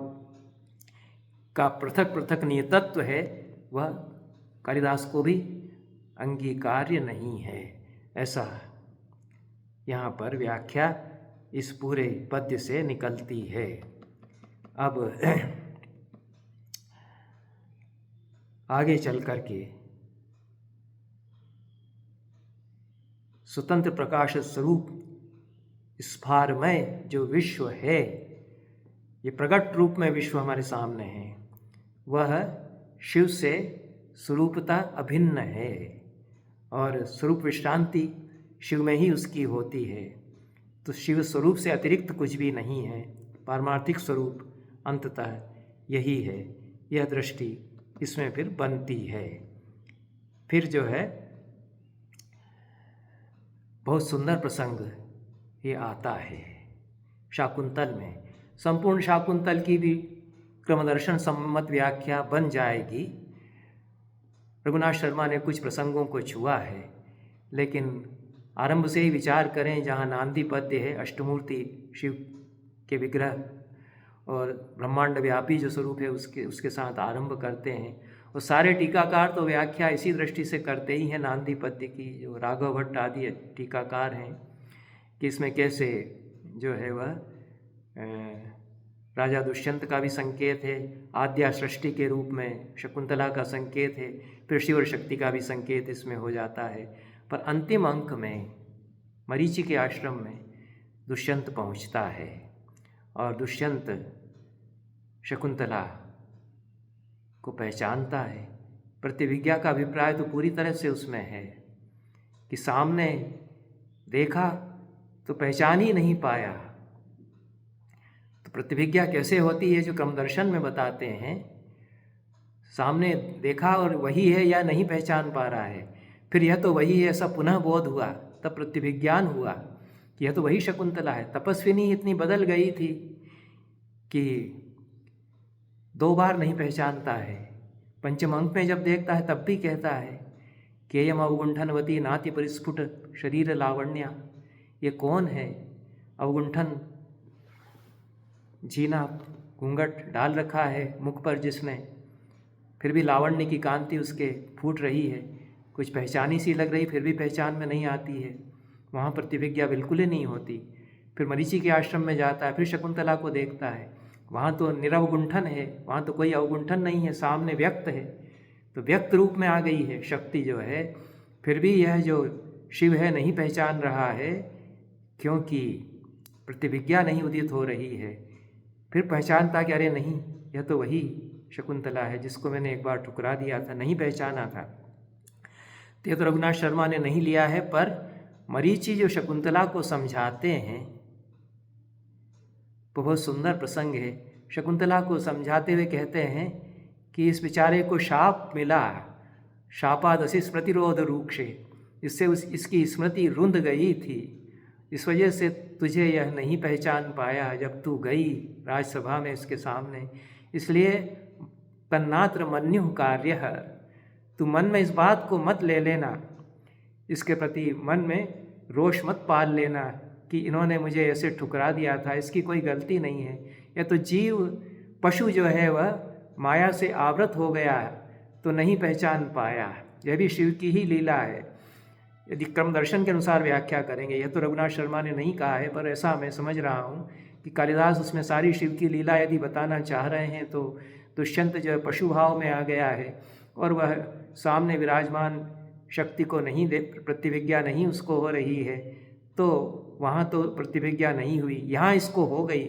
का पृथक पृथक नियतत्व है वह कालिदास को भी अंगीकार्य नहीं है। ऐसा यहाँ पर व्याख्या इस पूरे पद्य से निकलती है। अब आगे चल करके स्वतंत्र प्रकाश स्वरूप स्फारमय जो विश्व है, ये प्रकट रूप में विश्व हमारे सामने है, वह शिव से स्वरूपता अभिन्न है और स्वरूप विश्रांति शिव में ही उसकी होती है। तो शिव स्वरूप से अतिरिक्त कुछ भी नहीं है, पारमार्थिक स्वरूप अंततः यही है। यह दृष्टि इसमें फिर बनती है। फिर जो है बहुत सुंदर प्रसंग ये आता है शाकुंतल में। संपूर्ण शाकुंतल की भी क्रमदर्शन सम्मत व्याख्या बन जाएगी। रघुनाथ शर्मा ने कुछ प्रसंगों को छुआ है, लेकिन आरंभ से ही विचार करें, जहाँ नांदी पद्य है, अष्टमूर्ति शिव के विग्रह और ब्रह्मांड व्यापी जो स्वरूप है उसके साथ आरंभ करते हैं। और सारे टीकाकार तो व्याख्या इसी दृष्टि से करते ही हैं नांदी पद्य की, जो राघव भट्ट आदि टीकाकार हैं, कि इसमें कैसे जो है वह राजा दुष्यंत का भी संकेत है, आद्या सृष्टि के रूप में शकुंतला का संकेत है, फिर शिव और शक्ति का भी संकेत इसमें हो जाता है। पर अंतिम अंक में मरीचि के आश्रम में दुष्यंत पहुंचता है और दुष्यंत शकुंतला को पहचानता है। प्रतिविज्ञा का अभिप्राय तो पूरी तरह से उसमें है कि सामने देखा तो पहचान ही नहीं पाया। तो प्रतिविज्ञा कैसे होती है, जो क्रमदर्शन में बताते हैं, सामने देखा और वही है या नहीं पहचान पा रहा है, फिर यह तो वही है ऐसा पुनः बोध हुआ, तब प्रतिविज्ञान हुआ कि यह तो वही शकुंतला है। तपस्विनी इतनी बदल गई थी कि 2 बार नहीं पहचानता है। पंचम अंक में जब देखता है तब भी कहता है कि यम अवगुंठनवती नाति परिस्फुट शरीर लावण्या, ये कौन है? अवगुंठन जीना घूंघट डाल रखा है मुख पर जिसने, फिर भी लावण्य की कांति उसके फूट रही है, कुछ पहचानी सी लग रही, फिर भी पहचान में नहीं आती है। वहाँ प्रतिविज्ञा बिल्कुल ही नहीं होती। फिर मरीचि के आश्रम में जाता है, फिर शकुंतला को देखता है, वहाँ तो निरवगुंठन है, वहाँ तो कोई अवगुंठन नहीं है, सामने व्यक्त है, तो व्यक्त रूप में आ गई है शक्ति जो है। फिर भी यह जो शिव है नहीं पहचान रहा है, क्योंकि प्रतिविज्ञा नहीं उदित हो रही है। फिर पहचानता कि अरे नहीं, यह तो वही शकुंतला है जिसको मैंने एक बार ठुकरा दिया था, नहीं पहचाना था। तो यह तो रघुनाथ शर्मा ने नहीं लिया है, पर मरीचि जो शकुंतला को समझाते हैं तो बहुत सुंदर प्रसंग है। शकुंतला को समझाते हुए कहते हैं कि इस बेचारे को शाप मिला, शापादसि स्मृतिरोध रूक्षे, इससे इसकी स्मृति रुंध गई थी, इस वजह से तुझे यह नहीं पहचान पाया जब तू गई राजसभा में इसके सामने। इसलिए तन्नात्र मन्यु कार्य, तू मन में इस बात को मत ले लेना, इसके प्रति मन में रोष मत पाल लेना कि इन्होंने मुझे ऐसे ठुकरा दिया था, इसकी कोई गलती नहीं है। यह तो जीव पशु जो है वह माया से आवृत हो गया तो नहीं पहचान पाया, यह भी शिव की ही लीला है। यदि क्रम दर्शन के अनुसार व्याख्या करेंगे, यह तो रघुनाथ शर्मा ने नहीं कहा है, पर ऐसा मैं समझ रहा हूँ कि कालिदास उसमें सारी शिव की लीला यदि बताना चाह रहे हैं तो दुष्यंत जो है पशु भाव में आ गया है और वह सामने विराजमान शक्ति को नहीं प्रतिभिज्ञा नहीं उसको हो रही है, तो वहाँ तो प्रतिभिज्ञा नहीं हुई, यहाँ इसको हो गई,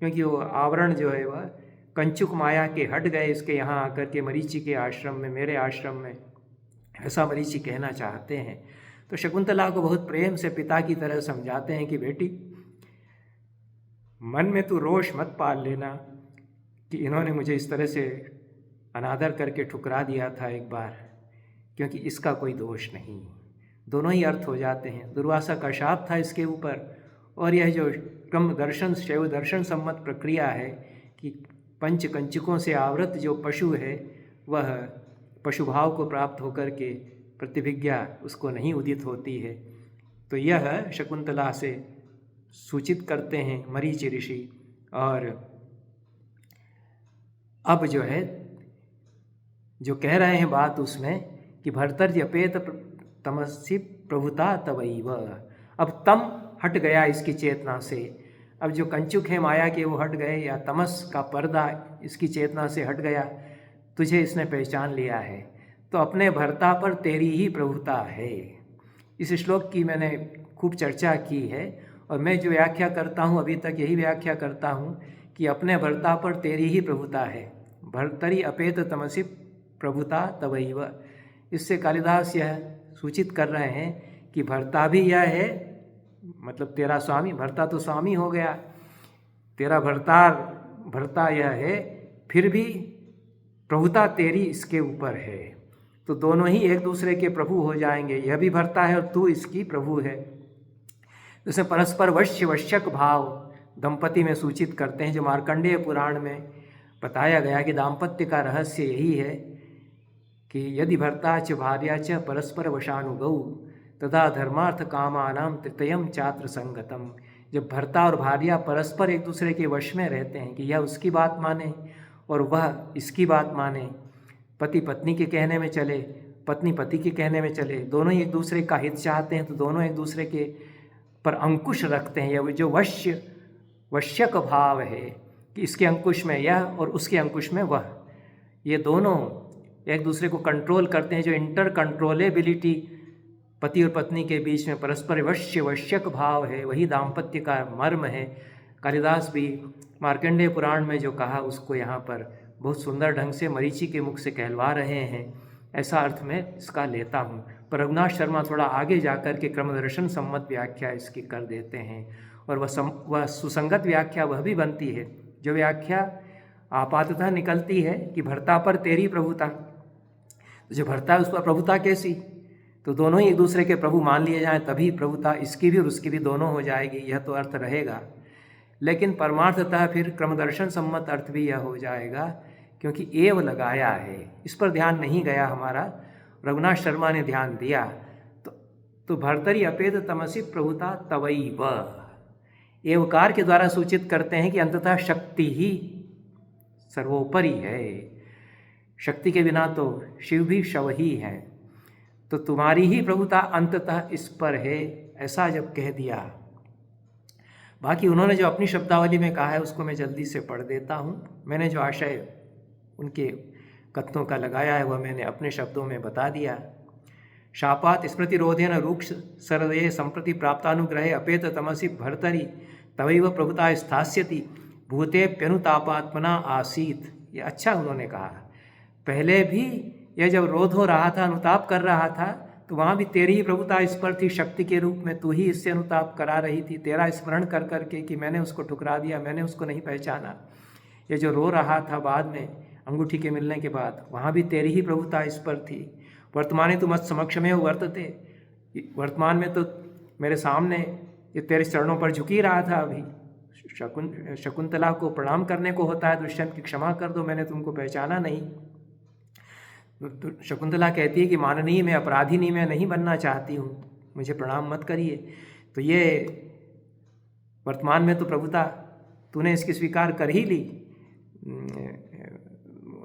क्योंकि वो आवरण जो है वह कंचुक माया के हट गए इसके यहाँ आकर के मरीचि के आश्रम में, मेरे आश्रम में, ऐसा मरीचि कहना चाहते हैं। तो शकुंतला को बहुत प्रेम से पिता की तरह समझाते हैं कि बेटी मन में तू रोष मत पाल लेना कि इन्होंने मुझे इस तरह से अनादर करके ठुकरा दिया था एक बार, क्योंकि इसका कोई दोष नहीं। दोनों ही अर्थ हो जाते हैं। दुर्वासा का शाप था इसके ऊपर, और यह जो क्रम दर्शन शैव दर्शन सम्मत प्रक्रिया है कि पंच कंचुकों से आवृत जो पशु है वह पशुभाव को प्राप्त होकर के प्रतिभिज्ञा उसको नहीं उदित होती है, तो यह शकुंतला से सूचित करते हैं मरीचि ऋषि। और अब जो है जो कह रहे हैं बात उसमें कि भर्तर्यपेत तमसि प्रभुता तवैव, अब तम हट गया इसकी चेतना से, अब जो कंचुक है माया के वो हट गए, या तमस का पर्दा इसकी चेतना से हट गया, तुझे इसने पहचान लिया है, तो अपने भर्ता पर तेरी ही प्रभुता है। इस श्लोक की मैंने खूब चर्चा की है और मैं जो व्याख्या करता हूँ अभी तक यही व्याख्या करता हूँ कि अपने भर्ता पर तेरी ही प्रभुता है। भर्तरि अपेत तमसि प्रभुता तवैव, इससे कालिदास यह सूचित कर रहे हैं कि भर्ता भी यह है, मतलब तेरा स्वामी, भर्ता तो स्वामी हो गया, तेरा भर्ता यह है, फिर भी प्रभुता तेरी इसके ऊपर है, तो दोनों ही एक दूसरे के प्रभु हो जाएंगे, यह भी भर्ता है और तू इसकी प्रभु है। जैसे परस्पर वश्य वश्यक भाव दंपति में सूचित करते हैं, जो मार्कंडेय पुराण में बताया गया कि दाम्पत्य का रहस्य यही है कि यदि भर्ता च भार्या च परस्पर वशानुगौ तथा धर्मार्थ कामानाम तृतीयम चात्र संगतम, जब भर्ता और भार्या परस्पर एक दूसरे के वश में रहते हैं कि यह उसकी बात माने और वह इसकी बात माने, पति पत्नी के कहने में चले, पत्नी पति के कहने में चले, दोनों ही एक दूसरे का हित चाहते हैं, तो दोनों एक दूसरे के पर अंकुश रखते हैं। यह जो वश्यक भाव है कि इसके अंकुश में यह और उसके अंकुश में वह, ये दोनों एक दूसरे को कंट्रोल करते हैं। जो इंटर कंट्रोलेबिलिटी पति और पत्नी के बीच में परस्पर वश्यक भाव है, वही दाम्पत्य का मर्म है। कालिदास भी मार्कंडेय पुराण में जो कहा उसको यहाँ पर बहुत सुंदर ढंग से मरीचि के मुख से कहलवा रहे हैं, ऐसा अर्थ में इसका लेता हूँ। पर रघुनाथ शर्मा थोड़ा आगे जाकर के क्रमदर्शन सम्मत व्याख्या इसकी कर देते हैं, और वह सुसंगत व्याख्या वह भी बनती है जो व्याख्या आपाततः निकलती है कि भर्ता पर तेरी प्रभुता, जो भर्ता है उस पर प्रभुता कैसी, तो दोनों ही एक दूसरे के प्रभु मान लिए जाएं तभी प्रभुता इसकी भी और उसकी भी दोनों हो जाएगी, यह तो अर्थ रहेगा। लेकिन परमार्थतः फिर क्रमदर्शन सम्मत अर्थ भी यह हो जाएगा, क्योंकि एव लगाया है, इस पर ध्यान नहीं गया हमारा, रघुनाथ शर्मा ने ध्यान दिया। तो भर्तरि अपेत तमसि प्रभुता तवैव, एवकार के द्वारा सूचित करते हैं कि अंततः शक्ति ही सर्वोपरि है, शक्ति के बिना तो शिव भी शव ही है, तो तुम्हारी ही प्रभुता अंततः इस पर है, ऐसा जब कह दिया। बाकी उन्होंने जो अपनी शब्दावली में कहा है उसको मैं जल्दी से पढ़ देता हूँ। मैंने जो आशय उनके कथनों का लगाया है वह मैंने अपने शब्दों में बता दिया। शापात स्मृतिरोधेन रूक्ष सरदये संप्रति प्राप्तानुग्रहे अपेत तमसि भर्तरि तवैव प्रभुता स्थास्यति भूतेप्यनुतापात्मना आसीत, ये अच्छा उन्होंने कहा। पहले भी यह जब रोध हो रहा था, अनुताप कर रहा था, तो तो वहाँ भी तेरी ही प्रभुता इस पर थी, शक्ति के रूप में तू ही इससे अनुताप करा रही थी, तेरा स्मरण कर करके कि मैंने उसको ठुकरा दिया, मैंने उसको नहीं पहचाना। ये जो रो रहा था बाद में अंगूठी के मिलने के बाद, वहाँ भी तेरी ही प्रभुता इस पर थी। वर्तमाने तू मत समक्ष में वर्तते, वर्तमान में तो मेरे सामने ये तेरे चरणों पर झुकी रहा था। अभी शकुंतला को प्रणाम करने को होता है, दुष्यंत की क्षमा कर दो, मैंने तुमको पहचाना नहीं। तो शकुंतला कहती है कि माननीय, मैं अपराधिनी मैं नहीं बनना चाहती हूँ, मुझे प्रणाम मत करिए। तो ये वर्तमान में तो प्रभुता तूने इसकी स्वीकार कर ही ली,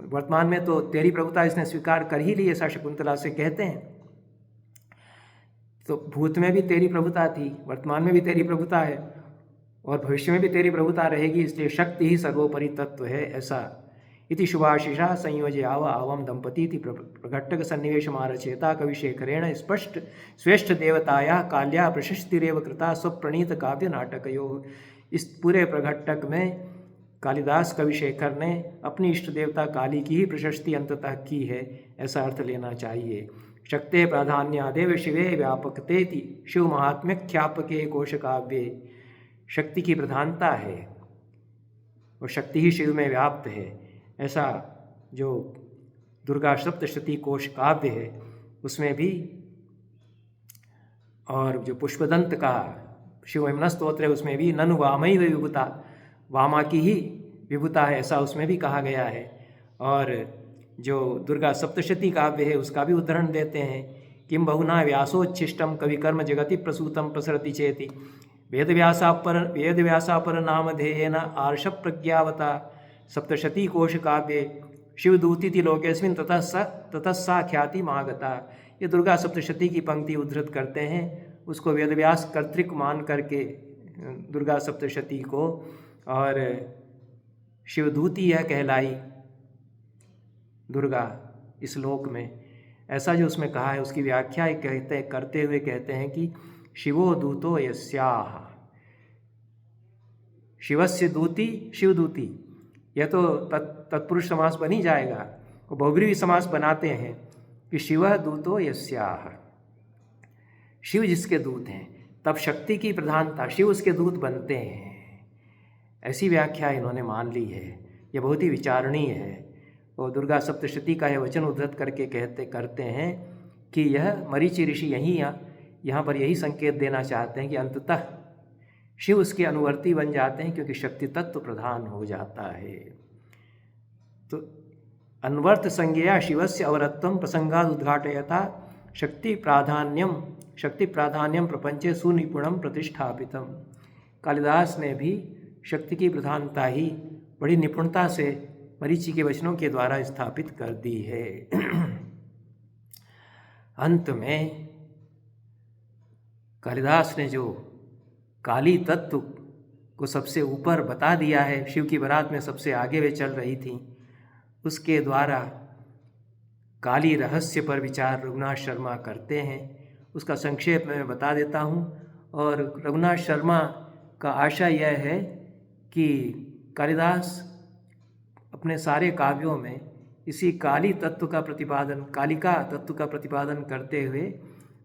वर्तमान में तो तेरी प्रभुता इसने स्वीकार कर ही ली, ऐसा शकुंतला से कहते हैं। तो भूत में भी तेरी प्रभुता थी, वर्तमान में भी तेरी प्रभुता है और भविष्य में भी तेरी प्रभुता रहेगी, इसलिए शक्ति ही सर्वोपरि तत्व है। ऐसा इति शुभाशिषा संयोजे आवम दंपति प्रघट्टक सन्निवेश मारचेता कविशेखरेण स्पष्ट श्रेष्ठ देवताया काल्या प्रशस्तिरेव कृता स्वप्रणीत काव्य नाटकयो। इस पूरे प्रघट्टक में कालिदास कविशेखर ने अपनी इष्ट देवता काली की ही प्रशस्ति अंततः की है, ऐसा अर्थ लेना चाहिए। शक्ते प्राधान्यादेव शिवे व्यापकतेति शिव महात्म्य ख्यापके कोश काव्ये। शक्ति की प्रधानता है और शक्ति ही शिव में व्याप्त है, ऐसा जो दुर्गा सप्तशती कोश काव्य है उसमें भी, और जो पुष्पदंत का शिवहिम्न स्तोत्र है उसमें भी ननु वामई विभुता, वामा की ही विभुता है, ऐसा उसमें भी कहा गया है। और जो दुर्गा सप्तशती काव्य है उसका भी उदाहरण देते हैं, किम बहुना व्यासोच्छिष्टम कविकर्म जगति प्रसूतम प्रसरति चेति वेदव्यासापर नामधेयेन आर्ष प्रज्ञावता सप्तशती कोश काव्ये शिवदूती लोकेस्मिन् ततः सा ख्याति मागता। ये दुर्गा सप्तशती की पंक्ति उद्धृत करते हैं, उसको वेदव्यास कर्तृक मान करके दुर्गा सप्तशती को, और शिवदूती यह कहलाई दुर्गा इस लोक में, ऐसा जो उसमें कहा है उसकी व्याख्या करते हुए कहते हैं कि शिवो दूतो यस्याः, शिवस्य दूती शिवदूती, यह तो तत्पुरुष समास बन ही जाएगा, वो बहुब्रीहि समास बनाते हैं कि शिव दूतो यस्याः, शिव जिसके दूत हैं, तब शक्ति की प्रधानता, शिव उसके दूत बनते हैं, ऐसी व्याख्या इन्होंने मान ली है। यह बहुत ही विचारणीय है। और दुर्गा सप्तशती का यह वचन उद्धृत करके करते हैं कि यह मरीचि ऋषि यहाँ पर यही संकेत देना चाहते हैं कि अंततः शिव उसके अनुवर्ती बन जाते हैं, क्योंकि शक्ति तत्व प्रधान हो जाता है। तो अन्वर्त संज्ञया शिवस्य अवरत्वम प्रसंगाद उद्घाटयता शक्ति प्राधान्यम प्रपंचे सुनिपुणम प्रतिष्ठापितम। कालिदास ने भी शक्ति की प्रधानता ही बड़ी निपुणता से मरीचि के वचनों के द्वारा स्थापित कर दी है। अंत में कालिदास ने जो काली तत्व को सबसे ऊपर बता दिया है, शिव की बारात में सबसे आगे वे चल रही थी, उसके द्वारा काली रहस्य पर विचार रघुनाथ शर्मा करते हैं। उसका संक्षेप में मैं बता देता हूँ। और रघुनाथ शर्मा का आशय यह है कि कालिदास अपने सारे काव्यों में इसी काली तत्व का प्रतिपादन, कालिका तत्व का प्रतिपादन करते हुए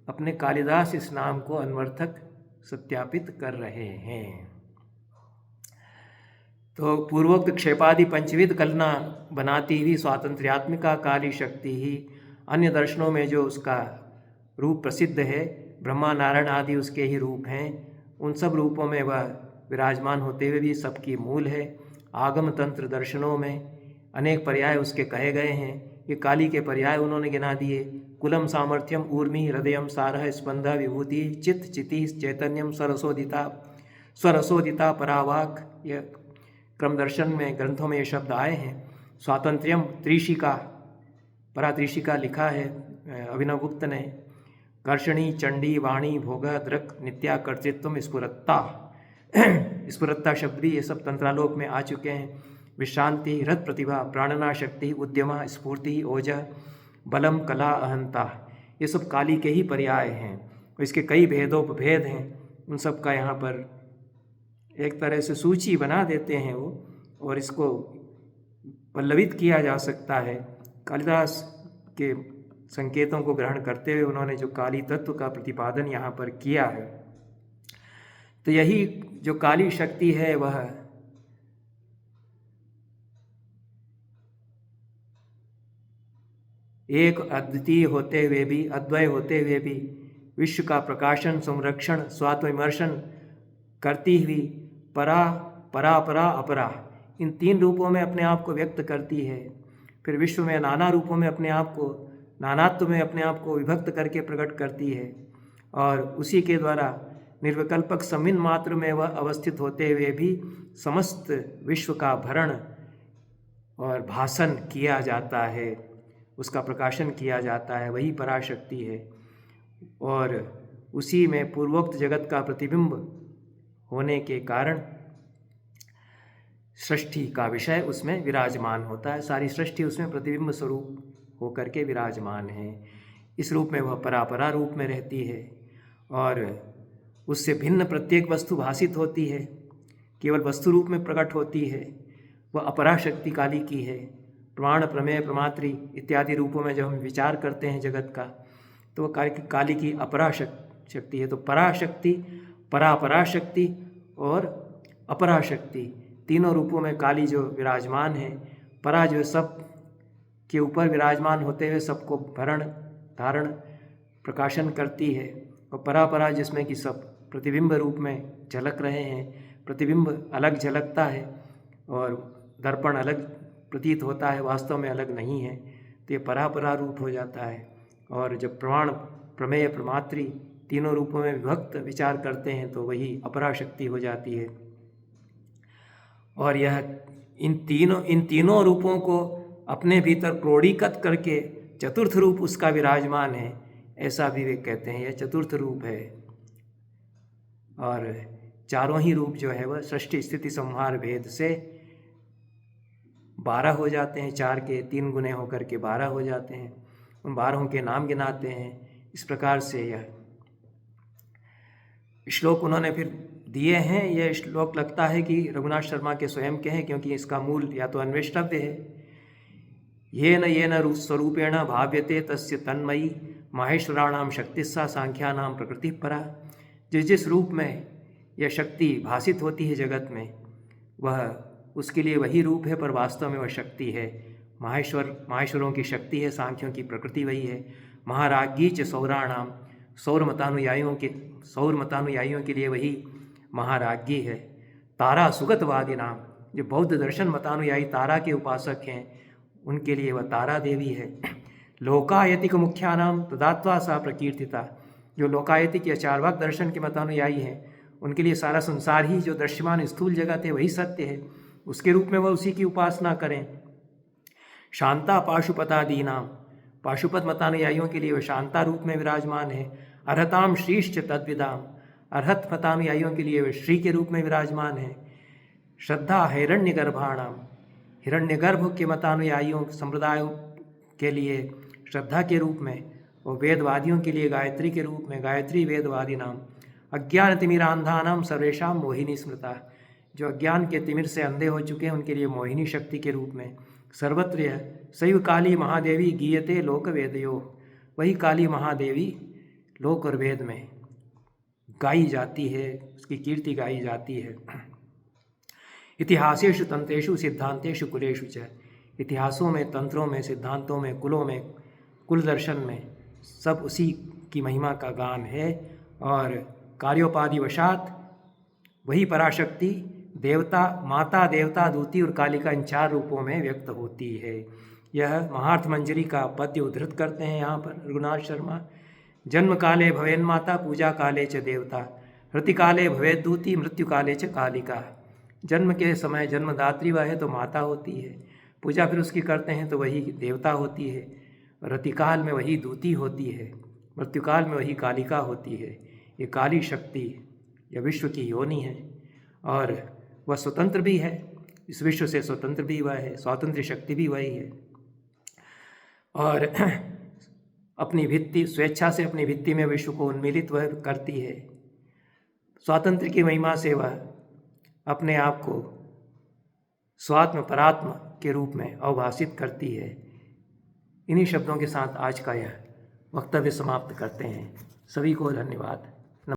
अपने कालिदास इस नाम को अनवर्थक सत्यापित कर रहे हैं। तो पूर्वोक्त क्षेपादि पंचविध कल्पना बनाती हुई स्वातंत्र्यात्मिका काली शक्ति ही अन्य दर्शनों में जो उसका रूप प्रसिद्ध है, ब्रह्मा नारायण आदि उसके ही रूप हैं, उन सब रूपों में वह विराजमान होते हुए भी सबकी मूल है। आगम तंत्र दर्शनों में अनेक पर्याय उसके कहे गए हैं। ये काली के पर्याय उन्होंने गिना दिए। कुलम सामर्थ्यम ऊर्मी हृदयम सारह स्पंद विभूति चित्त चिति चैतन्यम स्वरसोदिता परावाक। यह क्रम दर्शन में ग्रंथों में ये शब्द आए हैं। स्वातंत्र्यम त्रिशिका, परात्रिशिका लिखा है अभिनव गुप्त ने। कर्षणी चंडी वाणी भोग दृक् नित्या कर्तृत्व स्फुरत्ता शब्द भी ये सब तंत्रालोक में आ चुके हैं। विश्रांति हृत प्रतिभा प्राणना शक्ति उद्यमा स्फूर्ति ओजः बलम कला अहंता, ये सब काली के ही पर्याय हैं। और इसके कई भेदोपभेद हैं, उन सब का यहाँ पर एक तरह से सूची बना देते हैं वो, और इसको पल्लवित किया जा सकता है। कालिदास के संकेतों को ग्रहण करते हुए उन्होंने जो काली तत्व का प्रतिपादन यहाँ पर किया है, तो यही जो काली शक्ति है वह एक अद्वितीय होते हुए भी, अद्वय होते हुए भी विश्व का प्रकाशन, संरक्षण, स्वात्मविमर्शन करती हुई परा परा परा अपरा इन 3 रूपों में अपने आप को व्यक्त करती है। फिर विश्व में नाना रूपों में अपने आप को, नानात्व में अपने आप को विभक्त करके प्रकट करती है और उसी के द्वारा निर्विकल्पक समिन मात्र में वह अवस्थित होते हुए भी समस्त विश्व का भरण और भाषण किया जाता है, उसका प्रकाशन किया जाता है। वही पराशक्ति है और उसी में पूर्वोक्त जगत का प्रतिबिंब होने के कारण सृष्टि का विषय उसमें विराजमान होता है। सारी सृष्टि उसमें प्रतिबिंब स्वरूप होकर के विराजमान है। इस रूप में वह परापरा रूप में रहती है और उससे भिन्न प्रत्येक वस्तु भासित होती है, केवल वस्तु रूप में प्रकट होती है। वह अपरा शक्ति काली की है। प्रमाण, प्रमेय, प्रमात्री इत्यादि रूपों में जब हम विचार करते हैं जगत का, तो वह काली की अपरा शक्ति है। तो पराशक्ति, पराशक्ति और अपराशक्ति तीनों रूपों में काली जो विराजमान है। परा जो सब के ऊपर विराजमान होते हुए सबको भरण धारण प्रकाशन करती है और परा जिसमें कि सब प्रतिबिंब रूप में झलक रहे हैं। प्रतिबिंब अलग झलकता है और दर्पण अलग प्रतीत होता है, वास्तव में अलग नहीं है। तो ये परा रूप हो जाता है। और जब प्रमाण, प्रमेय, प्रमात्री तीनों रूपों में विभक्त विचार करते हैं तो वही अपरा शक्ति हो जाती है। और यह इन तीनों रूपों को अपने भीतर क्रोडीकृत करके चतुर्थ रूप उसका विराजमान है, ऐसा भी वे कहते हैं। यह चतुर्थ रूप है और चारों ही रूप जो है वह सृष्टि स्थिति संहार भेद से 12 हो जाते हैं। 4 के 3 गुने होकर के 12 हो जाते हैं। उन 12 के नाम गिनाते हैं। इस प्रकार से यह श्लोक उन्होंने फिर दिए हैं। यह श्लोक लगता है कि रघुनाथ शर्मा के स्वयं के हैं, क्योंकि इसका मूल या तो अन्वेष्टव्य है। येन स्वरूपेण भाव्यते तस्य तन्मयी माहेश्वराणाम शक्तिस्सा सांख्यानाम प्रकृति परा। जिस रूप में यह शक्ति भासित होती है जगत में, वह उसके लिए वही रूप है, पर वास्तव में वह शक्ति है। माहेश्वरों की शक्ति है, सांख्यों की प्रकृति वही है। महाराज्ञी च सौराणाम, सौर मतानुयायियों के लिए वही महाराज्ञी है। तारा सुगतवादी नाम, जो बौद्ध दर्शन मतानुयायी तारा के उपासक हैं, उनके लिए वह तारा देवी है। लोकायतिक मुख्यानाम तदात्वा सा प्रकीर्तिता, जो लोकायतिक या चार्वाक दर्शन के मतानुयायी हैं, उनके लिए सारा संसार ही जो दृश्यमान स्थूल जगत है वही सत्य है, उसके रूप में वह उसी की उपासना करें। शांता पाशुपतादी नाम, पाशुपत मतानुयायियों के लिए वह शांता रूप में विराजमान है। अर्हताम श्रीश्च तद्विदाम, अर्हत मतानुयायियों के लिए वह श्री के रूप में विराजमान है। श्रद्धा हिरण्यगर्भाणाम, हिरण्यगर्भ के मतानुयायियों संप्रदायों के लिए श्रद्धा के रूप में, और वेदवादियों के लिए गायत्री के रूप में, गायत्री वेदवादी नाम। अज्ञान तिमिरांधानाम सर्वेशाम मोहिनी स्मृता, जो अज्ञान के तिमिर से अंधे हो चुके हैं उनके लिए मोहिनी शक्ति के रूप में। सर्वत्र शैव काली महादेवी गीयते लोक वेदयो, वही काली महादेवी लोक और वेद में गाई जाती है, उसकी कीर्ति गाई जाती है। इतिहासेषु तंत्रेषु सिद्धांतेषु कुलेषु च, इतिहासों में, तंत्रों में, सिद्धांतों में, कुलों में, कुल दर्शन में सब उसी की महिमा का गान है। और कार्योपाधिवशात वही पराशक्ति देवता, माता, देवता, दूती और कालिका इन 4 रूपों में व्यक्त होती है। यह महार्थ मंजरी का पद्य उद्धृत करते हैं यहाँ पर रघुनाथ शर्मा। जन्म काले भवेन माता, पूजा काले च देवता, हृति काले भवेद दूती, मृत्यु काले च कालिका। जन्म के समय जन्मदात्री वह है तो माता होती है, पूजा फिर उसकी करते हैं तो वही देवता होती है, रतिकाल में वही दूती होती है, मृत्युकाल में वही कालिका होती है। ये काली शक्ति यह विश्व की योनि है और वह स्वतंत्र भी है, इस विश्व से स्वतंत्र भी वह है, स्वातंत्र शक्ति भी वही है। और अपनी भित्ति, स्वेच्छा से अपनी भित्ति में विश्व को उन्मीलित वह करती है। स्वातंत्र की महिमा से वह अपने आप को स्वात्म परात्म के रूप में अवभाषित करती है। इन्हीं शब्दों के साथ आज का यह वक्तव्य समाप्त करते हैं। सभी को धन्यवाद।